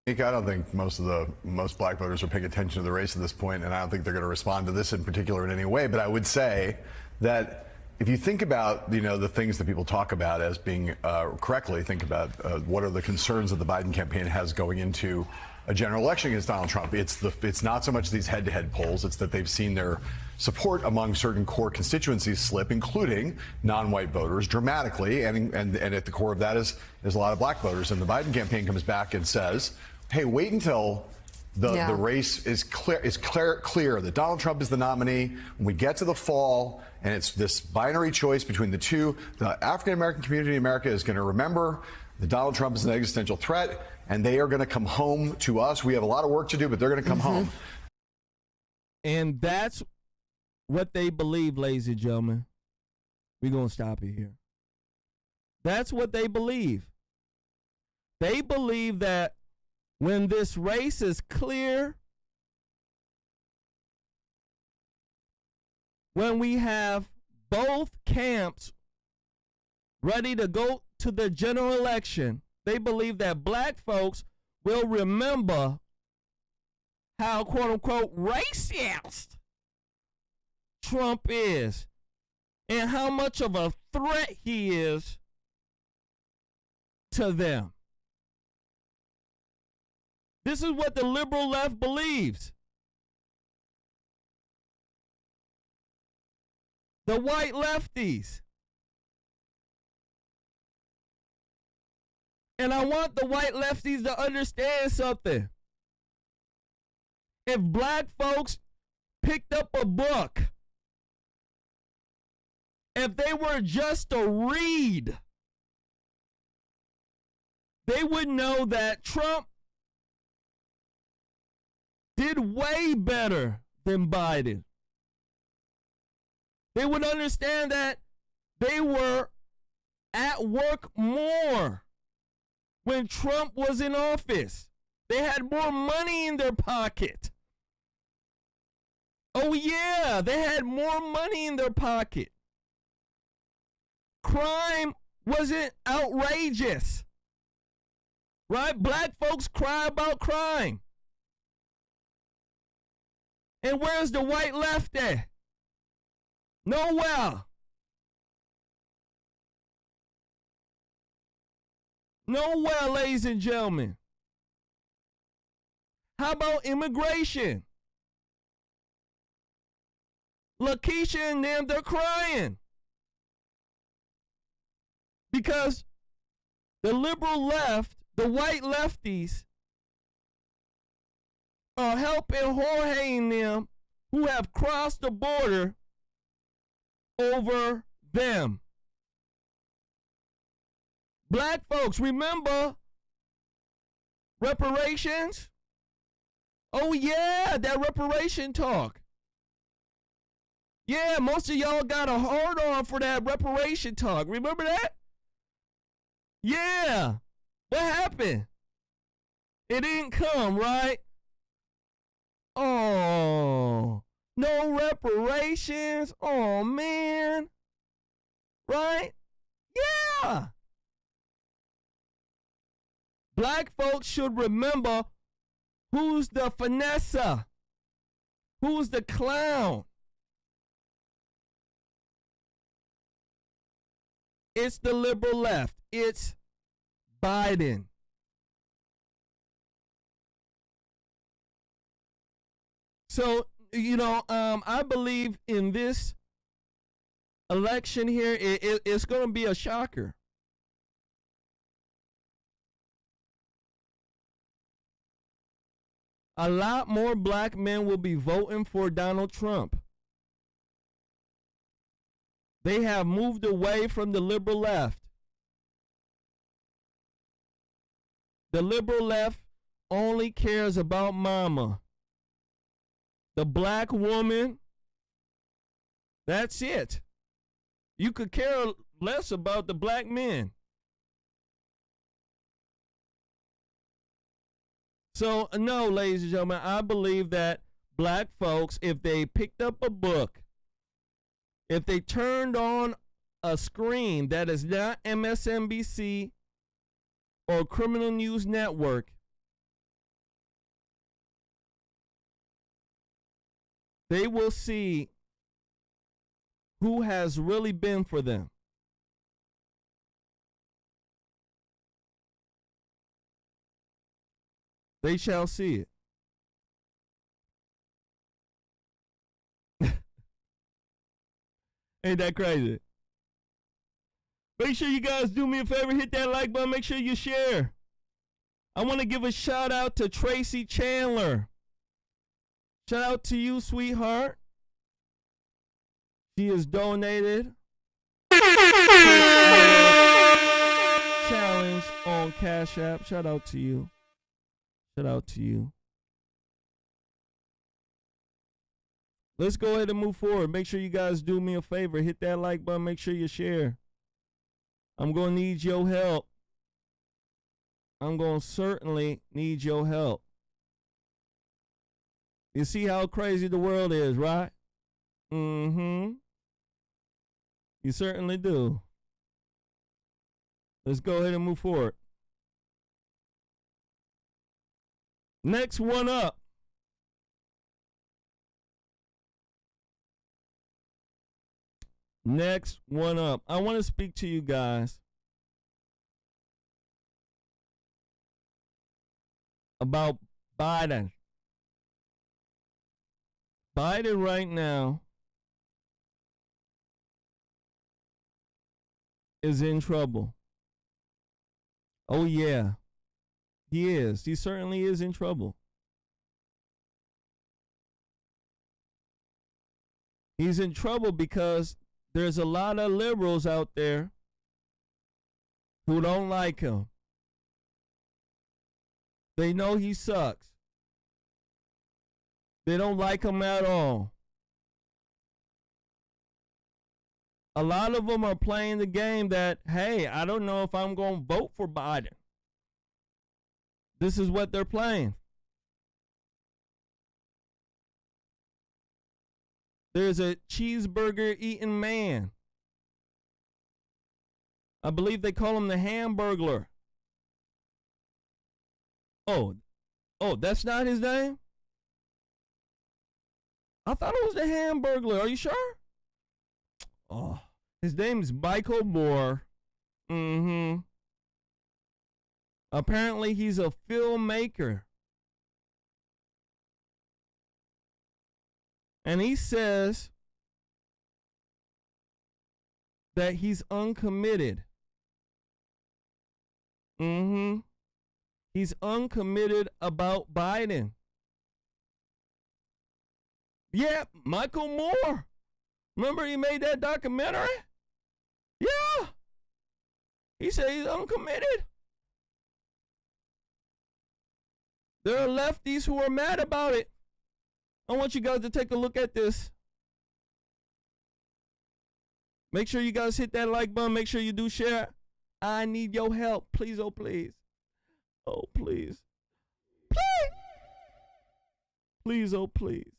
I don't think most black voters are paying attention to the race at this point, and I don't think they're going to respond to this in particular in any way. But I would say that if you think about, the things that people talk about as being correctly, think about what are the concerns that the Biden campaign has going into a general election against Donald Trump. It's not so much these head-to-head polls. It's that they've seen their support among certain core constituencies slip, including non-white voters, dramatically. And at the core of that is a lot of black voters. And the Biden campaign comes back and says, hey, wait until the race is clear that Donald Trump is the nominee. When we get to the fall and it's this binary choice between the two, the African-American community in America is going to remember that Donald Trump is an existential threat, and they are going to come home to us. We have a lot of work to do, but they're going to come home. And that's what they believe, ladies and gentlemen. We're going to stop it here. That's what they believe. They believe that when this race is clear, when we have both camps ready to go to the general election, they believe that black folks will remember how, quote unquote, racist Trump is and how much of a threat he is to them. This is what the liberal left believes. The white lefties. And I want the white lefties to understand something. If black folks picked up a book, if they were just to read, they would know that Trump did way better than Biden. They would understand that they were at work more when Trump was in office, They had more money in their pocket. Oh, yeah, they had more money in their pocket. Crime wasn't outrageous. Right? Black folks cry about crime. And where's the white left at? Nowhere. Nowhere, ladies and gentlemen. How about immigration? Lakeisha and them, they're crying. Because the liberal left, the white lefties, are helping Jorge and them who have crossed the border over them. Black folks, remember reparations? Oh yeah, that reparation talk. Yeah, most of y'all got a hard on for that reparation talk. Remember that? Yeah. What happened? It didn't come, right? Oh, no reparations. Oh, man. Right? Yeah. Black folks should remember who's the finesser, who's the clown. It's the liberal left. It's Biden. So, I believe in this election here, it's going to be a shocker. A lot more black men will be voting for Donald Trump. They have moved away from the liberal left. The liberal left only cares about mama. The black woman, that's it. You could care less about the black men. So, no, ladies and gentlemen, I believe that black folks, if they picked up a book, if they turned on a screen that is not MSNBC or Criminal News Network, they will see who has really been for them. They shall see it. Ain't that crazy? Make sure you guys do me a favor, hit that like button, make sure you share. I want to give a shout out to Tracy Chandler. Shout out to you, sweetheart. She has donated challenge on Cash App. Shout out to you. Shout out to you. Let's go ahead and move forward. Make sure you guys do me a favor. Hit that like button. Make sure you share. I'm going to need your help. I'm going to certainly need your help. You see how crazy the world is, right? Mm-hmm. You certainly do. Let's go ahead and move forward. Next one up. Next one up. I want to speak to you guys about Biden. Biden right now is in trouble. Oh, yeah. He is. He certainly is in trouble. He's in trouble because there's a lot of liberals out there who don't like him. They know he sucks. They don't like him at all. A lot of them are playing the game that, hey, I don't know if I'm going to vote for Biden. This is what they're playing. There's a cheeseburger eating man. I believe they call him the Hamburglar. Oh, that's not his name? I thought it was the Hamburglar. Are you sure? Oh, his name is Michael Moore. Apparently, he's a filmmaker. And he says that he's uncommitted. He's uncommitted about Biden. Yeah, Michael Moore. Remember he made that documentary? Yeah. He said he's uncommitted. There are lefties who are mad about it. I want you guys to take a look at this. Make sure you guys hit that like button. Make sure you do share. I need your help. Please, oh please. Oh please. Please. Please, oh please.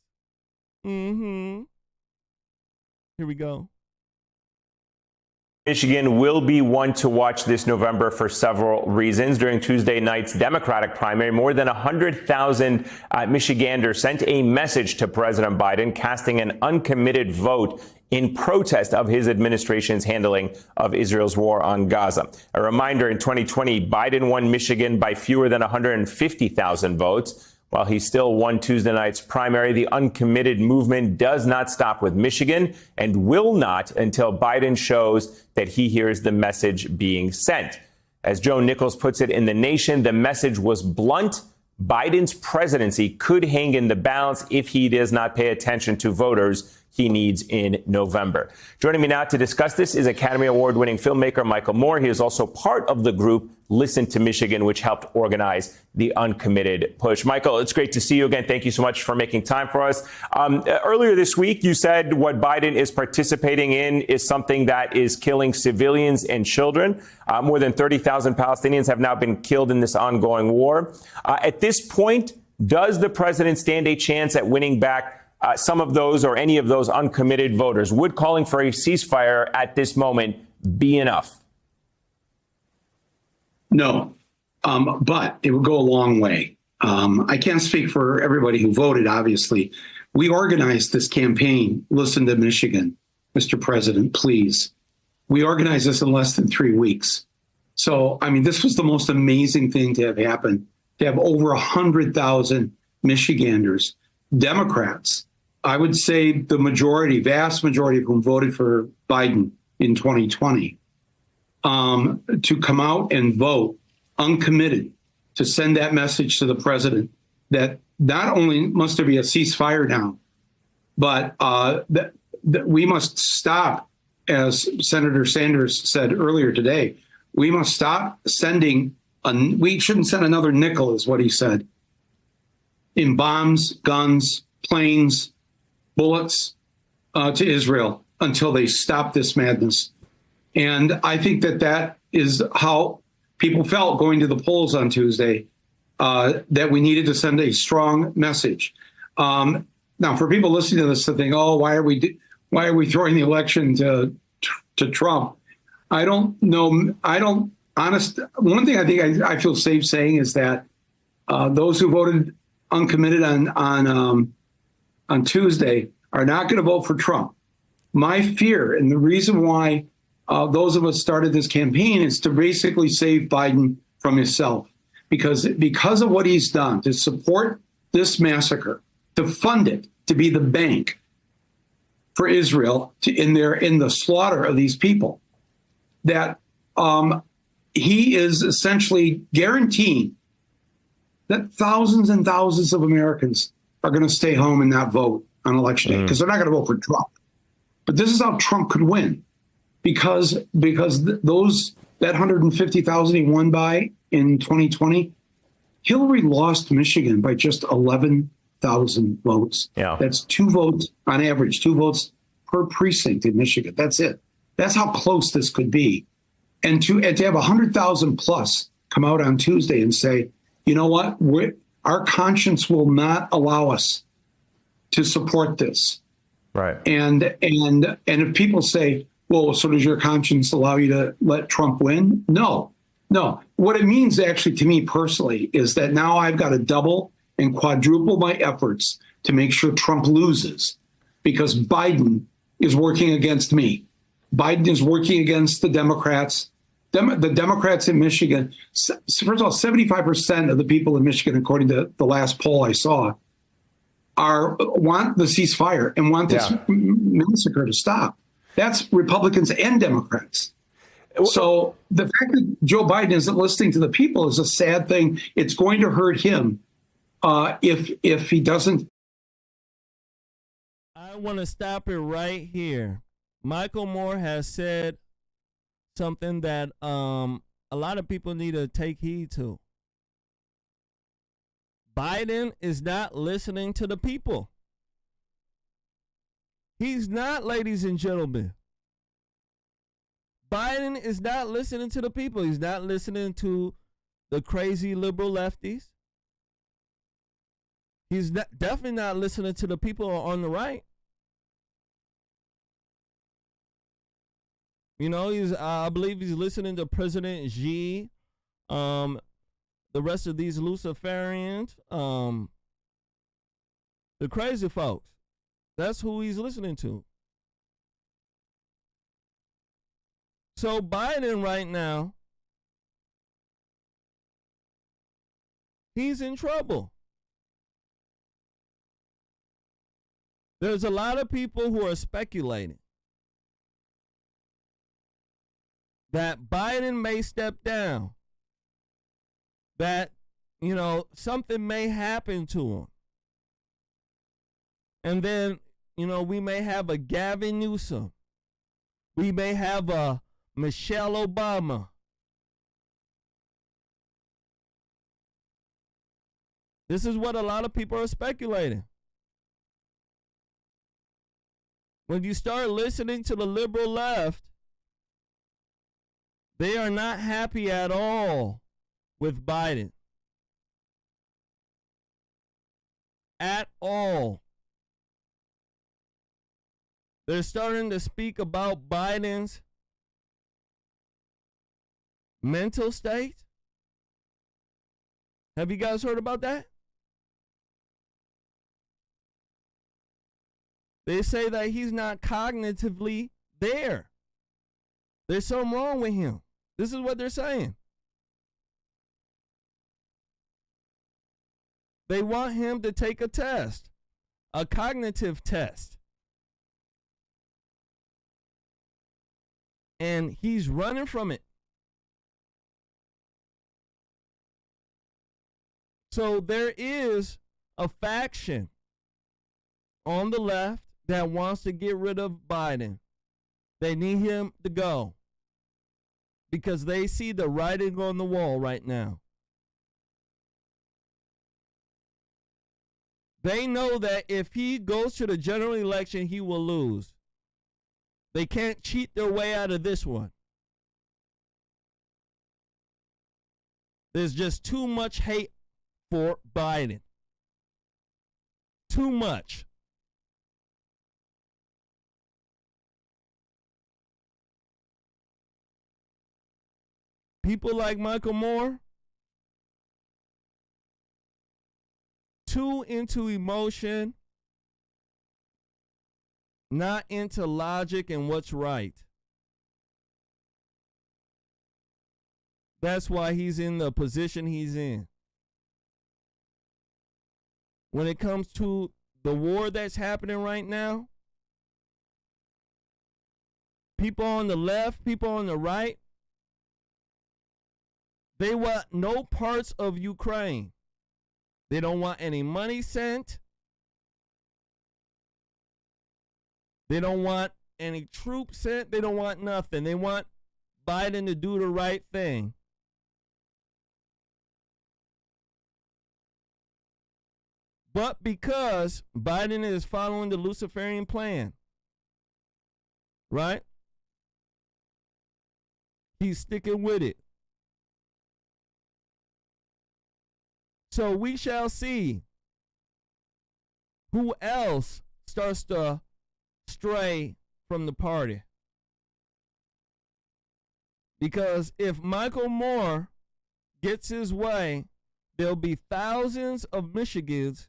Here we go. Michigan will be one to watch this November for several reasons. During Tuesday night's Democratic primary, more than 100,000 Michiganders sent a message to President Biden, casting an uncommitted vote in protest of his administration's handling of Israel's war on Gaza. A reminder, in 2020, Biden won Michigan by fewer than 150,000 votes. While he still won Tuesday night's primary, the uncommitted movement does not stop with Michigan and will not until Biden shows that he hears the message being sent. As Joe Nichols puts it in The Nation, the message was blunt. Biden's presidency could hang in the balance if he does not pay attention to voters he needs in November. Joining me now to discuss this is Academy Award-winning filmmaker Michael Moore. He is also part of the group Listen to Michigan, which helped organize the Uncommitted push. Michael, it's great to see you again. Thank you so much for making time for us. Earlier this week, you said what Biden is participating in is something that is killing civilians and children. More than 30,000 Palestinians have now been killed in this ongoing war. At this point, does the president stand a chance at winning back some of those or any of those uncommitted voters? Would calling for a ceasefire at this moment be enough? No, but it would go a long way. I can't speak for everybody who voted, obviously. We organized this campaign, Listen to Michigan, Mr. President, please. We organized this in less than 3 weeks. So, I mean, this was the most amazing thing to have happened, to have over 100,000 Michiganders, Democrats, I would say the majority, vast majority of whom voted for Biden in 2020, to come out and vote uncommitted, to send that message to the president that not only must there be a ceasefire now, but that we must stop, as Senator Sanders said earlier today, we must stop sending, we shouldn't send another nickel, is what he said, in bombs, guns, planes, bullets to Israel until they stop this madness. And I think that that is how people felt going to the polls on Tuesday, that we needed to send a strong message. Now, for people listening to this to think, oh, why are we throwing the election to Trump? I don't know. One thing I think I feel safe saying is that those who voted uncommitted on Tuesday are not going to vote for Trump. My fear, and the reason why those of us started this campaign, is to basically save Biden from himself, because of what he's done to support this massacre, to fund it, to be the bank for Israel in the slaughter of these people, that he is essentially guaranteeing that thousands and thousands of Americans are going to stay home and not vote on election day because they're not going to vote for Trump. But this is how Trump could win, because that 150,000 he won by in 2020, Hillary lost Michigan by just 11,000 votes. Yeah. That's 2 votes on average, 2 votes per precinct in Michigan. That's it. That's how close this could be. And to have 100,000 plus come out on Tuesday and say, you know what? Our conscience will not allow us to support this. Right. And if people say, well, so does your conscience allow you to let Trump win? No. What it means actually to me personally is that now I've got to double and quadruple my efforts to make sure Trump loses, because Biden is working against me. Biden is working against the Democrats. The Democrats in Michigan, first of all, 75% of the people in Michigan, according to the last poll I saw, want the ceasefire and want this massacre to stop. That's Republicans and Democrats. So the fact that Joe Biden isn't listening to the people is a sad thing. It's going to hurt him if he doesn't. I want to stop it right here. Michael Moore has said something that a lot of people need to take heed to. Biden is not listening to the people. He's not, ladies and gentlemen. Biden is not listening to the people. He's not listening to the crazy liberal lefties. He's definitely not listening to the people on the right. You know, I believe he's listening to President Xi, the rest of these Luciferians, the crazy folks. That's who he's listening to. So Biden right now, he's in trouble. There's a lot of people who are speculating that Biden may step down, that, you know, something may happen to him. And then, you know, we may have a Gavin Newsom. We may have a Michelle Obama. This is what a lot of people are speculating. When you start listening to the liberal left, they are not happy at all with Biden. At all. They're starting to speak about Biden's mental state. Have you guys heard about that? They say that he's not cognitively there. There's something wrong with him. This is what they're saying. They want him to take a test, a cognitive test. And he's running from it. So there is a faction on the left that wants to get rid of Biden. They need him to go because they see the writing on the wall right now. They know that if he goes to the general election, he will lose. They can't cheat their way out of this one. There's just too much hate for Biden. Too much. People like Michael Moore, too into emotion, not into logic and what's right. That's why he's in the position he's in. When it comes to the war that's happening right now, people on the left, people on the right, they want no parts of Ukraine. They don't want any money sent. They don't want any troops sent. They don't want nothing. They want Biden to do the right thing. But because Biden is following the Luciferian plan, right? He's sticking with it. So we shall see who else starts to stray from the party. Because if Michael Moore gets his way, there'll be thousands of Michigans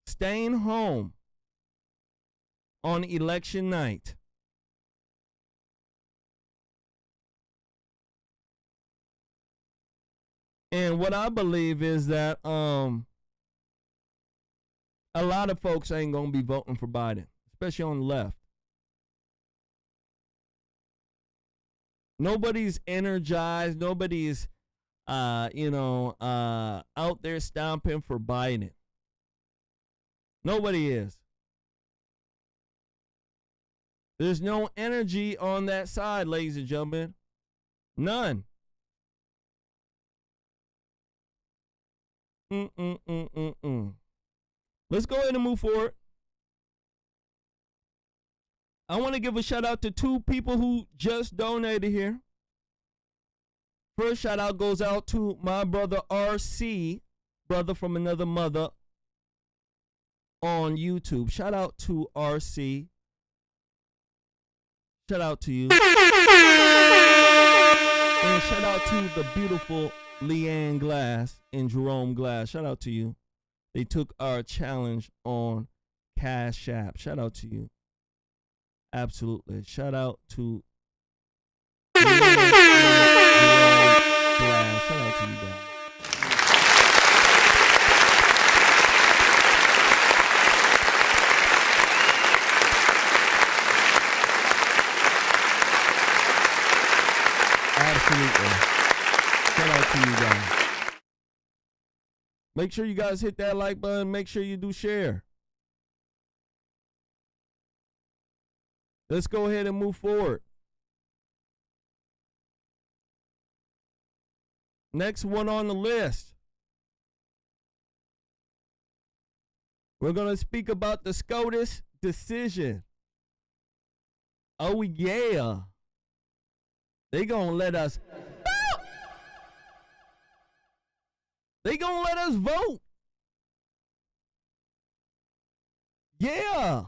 staying home on election night. And what I believe is that a lot of folks ain't going to be voting for Biden, especially on the left. Nobody's energized. Nobody's, out there stomping for Biden. Nobody is. There's no energy on that side, ladies and gentlemen. None. Let's go ahead and move forward. I want to give a shout out to two people who just donated here. First shout out goes out to my brother RC, brother from another mother, on YouTube. Shout out to RC. Shout out to you. And shout out to the beautiful Leanne Glass and Jerome Glass. Shout out to you. They took our challenge on Cash App. Shout out to you. Absolutely. Shout out to Leanne and Jerome Glass. Shout out to you guys. Absolutely. Shout out to you guys. Make sure you guys hit that like button. Make sure you do share. Let's go ahead and move forward. Next one on the list. We're going to speak about the SCOTUS decision. Oh, yeah. They going to let us. They going to let us vote. Yeah.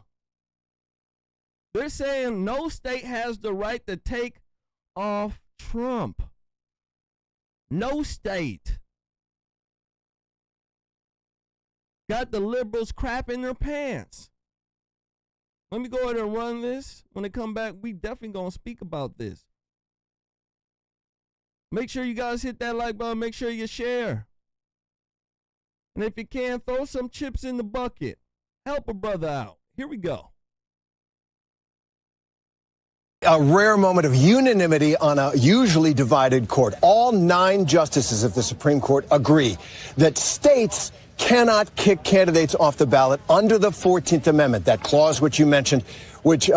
They're saying no state has the right to take off Trump. No state. Got the liberals crapping their pants. Let me go ahead and run this. When they come back, we definitely going to speak about this. Make sure you guys hit that like button. Make sure you share. And if you can, throw some chips in the bucket. Help a brother out. Here we go. A rare moment of unanimity on a usually divided court. All 9 justices of the Supreme Court agree that states cannot kick candidates off the ballot under the 14th Amendment. That clause which you mentioned, which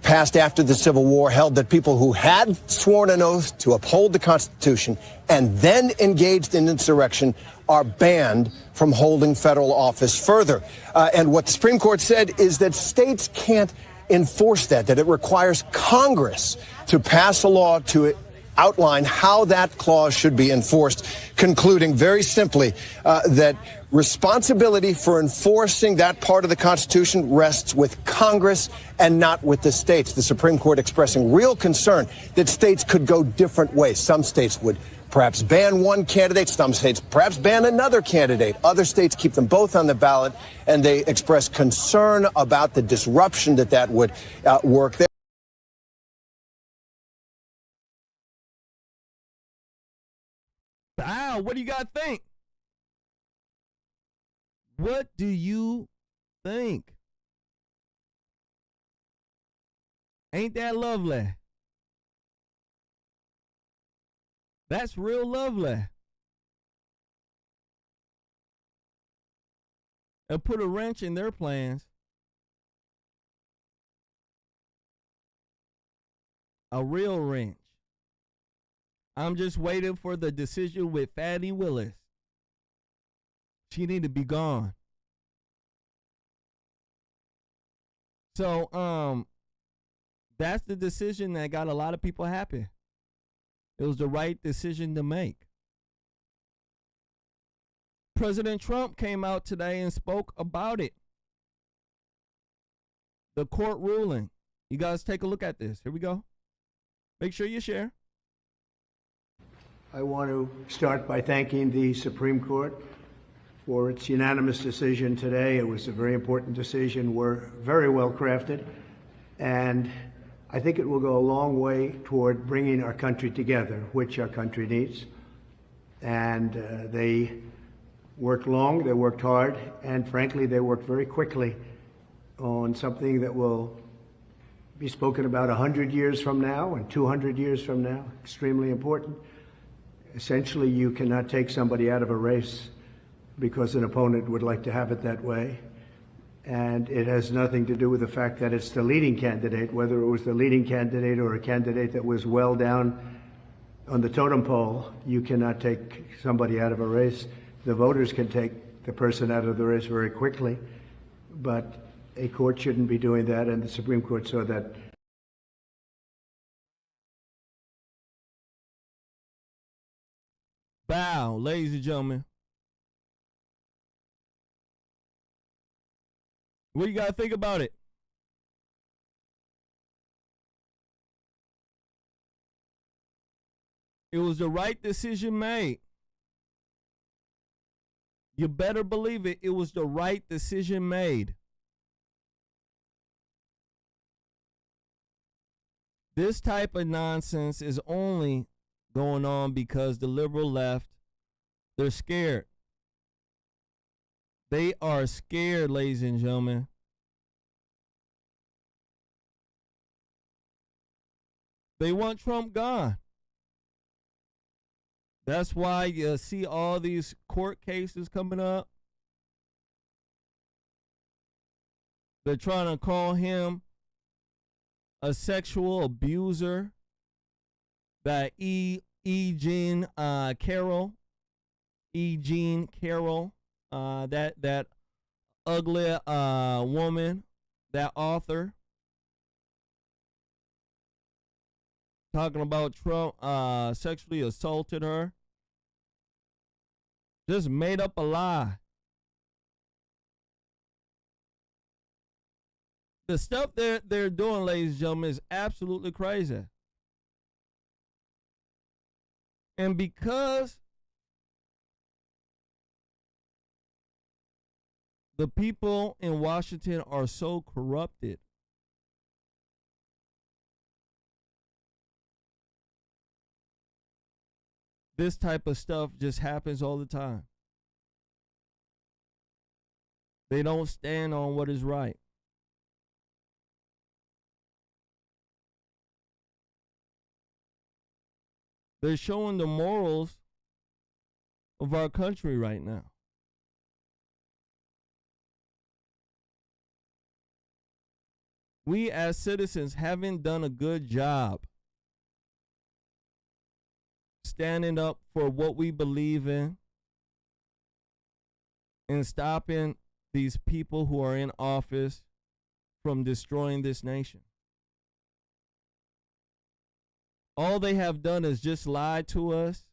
passed after the Civil War, held that people who had sworn an oath to uphold the Constitution and then engaged in insurrection are banned from holding federal office further. And what the Supreme Court said is that states can't enforce that it requires Congress to pass a law to outline how that clause should be enforced, concluding very simply that responsibility for enforcing that part of the Constitution rests with Congress and not with the states. The Supreme Court expressing real concern that states could go different ways. Some states would perhaps ban one candidate. Some states perhaps ban another candidate. Other states keep them both on the ballot, and they express concern about the disruption that would work there. Wow, what do you guys think? What do you think? Ain't that lovely? That's real lovely. It'll put a wrench in their plans. A real wrench. I'm just waiting for the decision with Fani Willis. She need to be gone. So, that's the decision that got a lot of people happy. It was the right decision to make. President Trump came out today and spoke about it. The court ruling. You guys take a look at this. Here we go. Make sure you share. I want to start by thanking the Supreme Court for its unanimous decision today. It was a very important decision. We're very well crafted, and I think it will go a long way toward bringing our country together, which our country needs. And they worked long, they worked hard, and frankly, they worked very quickly on something that will be spoken about 100 years from now and 200 years from now. Extremely important. Essentially, you cannot take somebody out of a race because an opponent would like to have it that way. And it has nothing to do with the fact that it's the leading candidate, whether it was the leading candidate or a candidate that was well down on the totem pole. You cannot take somebody out of a race. The voters can take the person out of the race very quickly, but a court shouldn't be doing that, and the Supreme Court saw that. Bow, ladies and gentlemen. What do you got to think about it? It was the right decision made. You better believe it. It was the right decision made. This type of nonsense is only going on because the liberal left, they're scared. They are scared, ladies and gentlemen. They want Trump gone. That's why you see all these court cases coming up. They're trying to call him a sexual abuser. That Jean Carroll, that ugly woman, that author, talking about Trump sexually assaulted her. Just made up a lie. The stuff they're doing, ladies and gentlemen, is absolutely crazy. And because the people in Washington are so corrupted, this type of stuff just happens all the time. They don't stand on what is right. They're showing the morals of our country right now. We as citizens haven't done a good job standing up for what we believe in and stopping these people who are in office from destroying this nation. All they have done is just lie to us,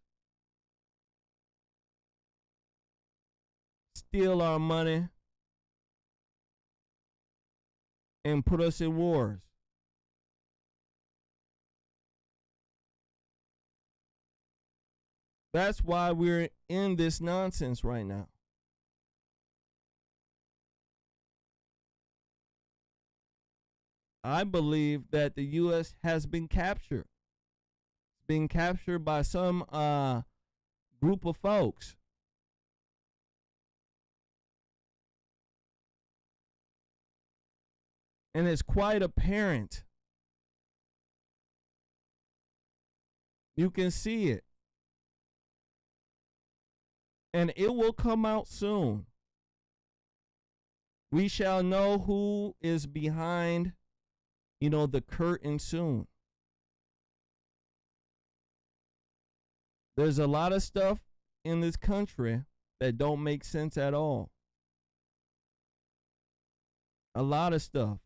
steal our money, and put us in wars. That's why we're in this nonsense right now. I believe that the U.S. has been captured. Being captured by some group of folks. And it's quite apparent. You can see it. And it will come out soon. We shall know who is behind, the curtain soon. There's a lot of stuff in this country that don't make sense at all. A lot of stuff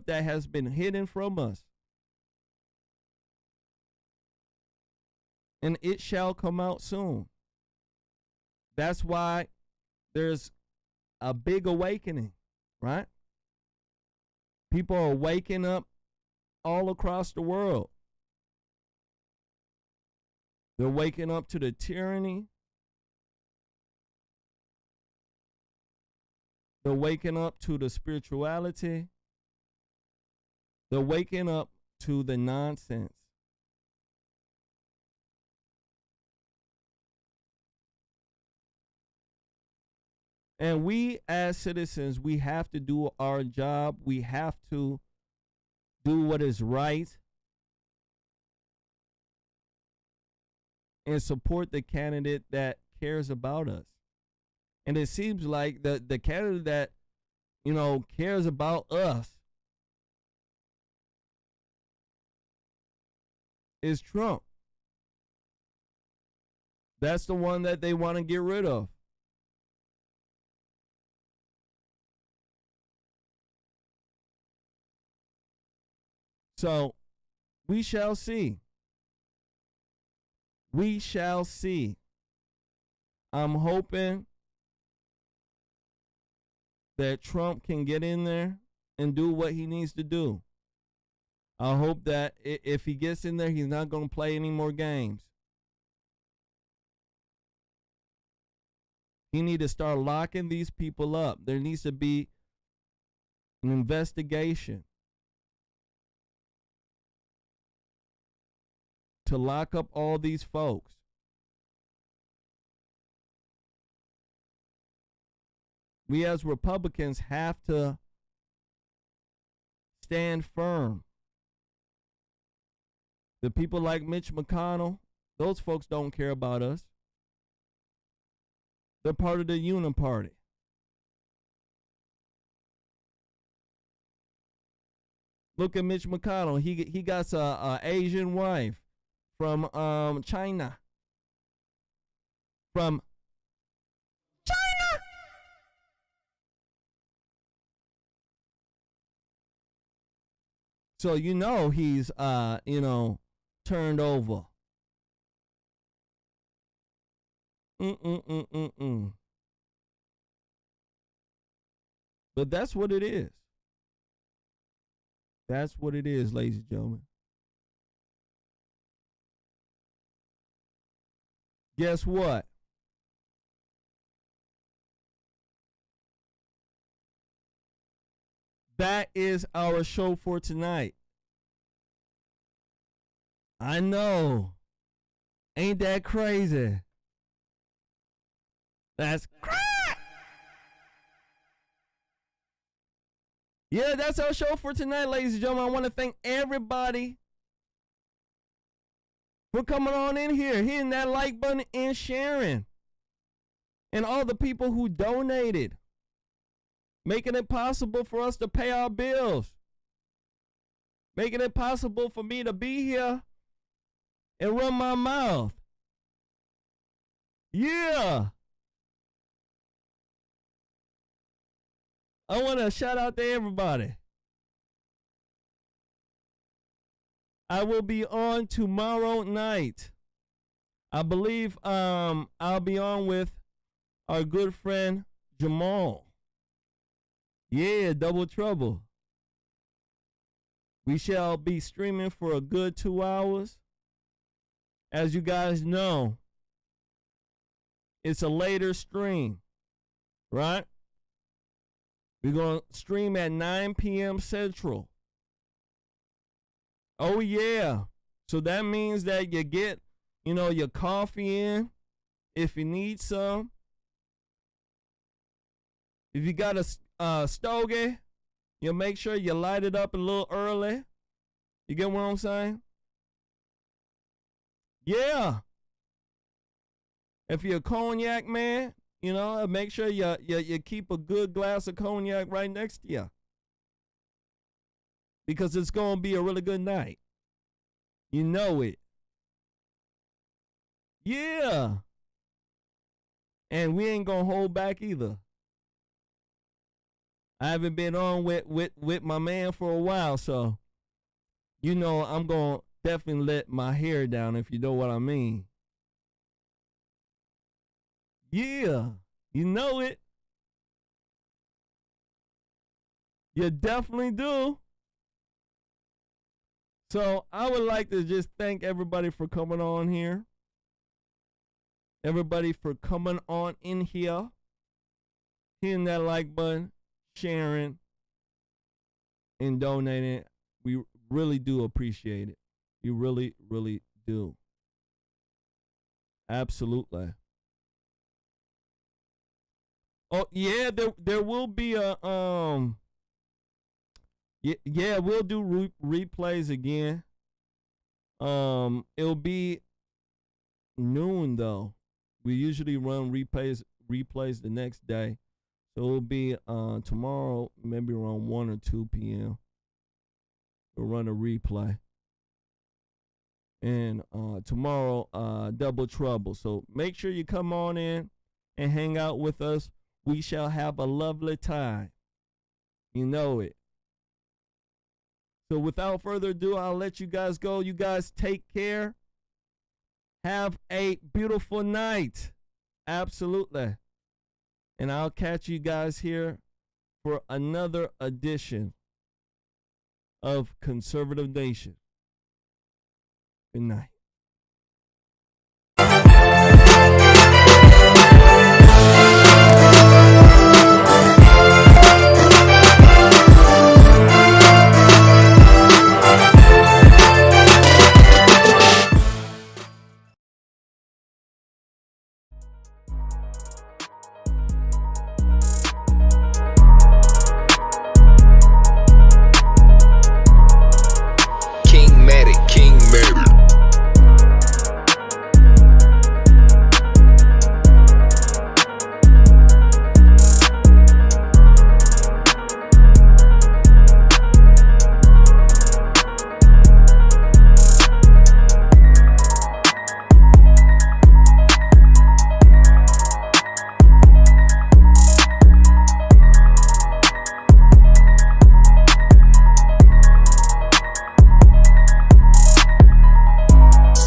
that has been hidden from us. And it shall come out soon. That's why there's a big awakening, right? People are waking up all across the world. They're waking up to the tyranny. They're waking up to the spirituality. They're waking up to the nonsense. And we as citizens, we have to do our job. We have to do what is right and support the candidate that cares about us. And it seems like the candidate that, cares about us is Trump. That's the one that they want to get rid of. So we shall see. We shall see. I'm hoping that Trump can get in there and do what he needs to do. I hope that if he gets in there, he's not going to play any more games. He needs to start locking these people up. There needs to be an investigation to lock up all these folks. We as Republicans have to stand firm. The people like Mitch McConnell, those folks don't care about us. They're part of the Uniparty. Look at Mitch McConnell. He got a Asian wife from China. From China. So he's turned over. But that's what it is. That's what it is, ladies and gentlemen. Guess what? That is our show for tonight. I know. Ain't that crazy? That's crazy. Yeah, that's our show for tonight, ladies and gentlemen. I want to thank everybody for coming on in here, hitting that like button and sharing. And all the people who donated, making it possible for us to pay our bills, making it possible for me to be here and run my mouth. Yeah. I want to shout out to everybody. I will be on tomorrow night. I believe I'll be on with our good friend Jamal. Yeah, Double Trouble. We shall be streaming for a good 2 hours. As you guys know, it's a later stream, right? We're going to stream at 9 p.m. Central. Oh, yeah. So that means that you get, your coffee in if you need some. If you got a stogie, you make sure you light it up a little early. You get what I'm saying? Yeah. If you're a cognac man, make sure you keep a good glass of cognac right next to you. Because it's going to be a really good night. You know it. Yeah. And we ain't going to hold back either. I haven't been on with my man for a while, so I'm going to definitely let my hair down, if you know what I mean. Yeah, you know it. You definitely do. So I would like to just thank everybody for coming on here. Everybody for coming on in here. Hitting that like button, sharing, and donating. We really do appreciate it. We really, really do. Absolutely. Oh yeah, there will be a yeah, we'll do replays again. It'll be noon though. We usually run replays the next day. So it'll be tomorrow, maybe around 1 or 2 p.m. We'll run a replay. And tomorrow, Double Trouble. So make sure you come on in and hang out with us. We shall have a lovely time. You know it. So without further ado, I'll let you guys go. You guys take care. Have a beautiful night. Absolutely. And I'll catch you guys here for another edition of Conservative Nation. Good night.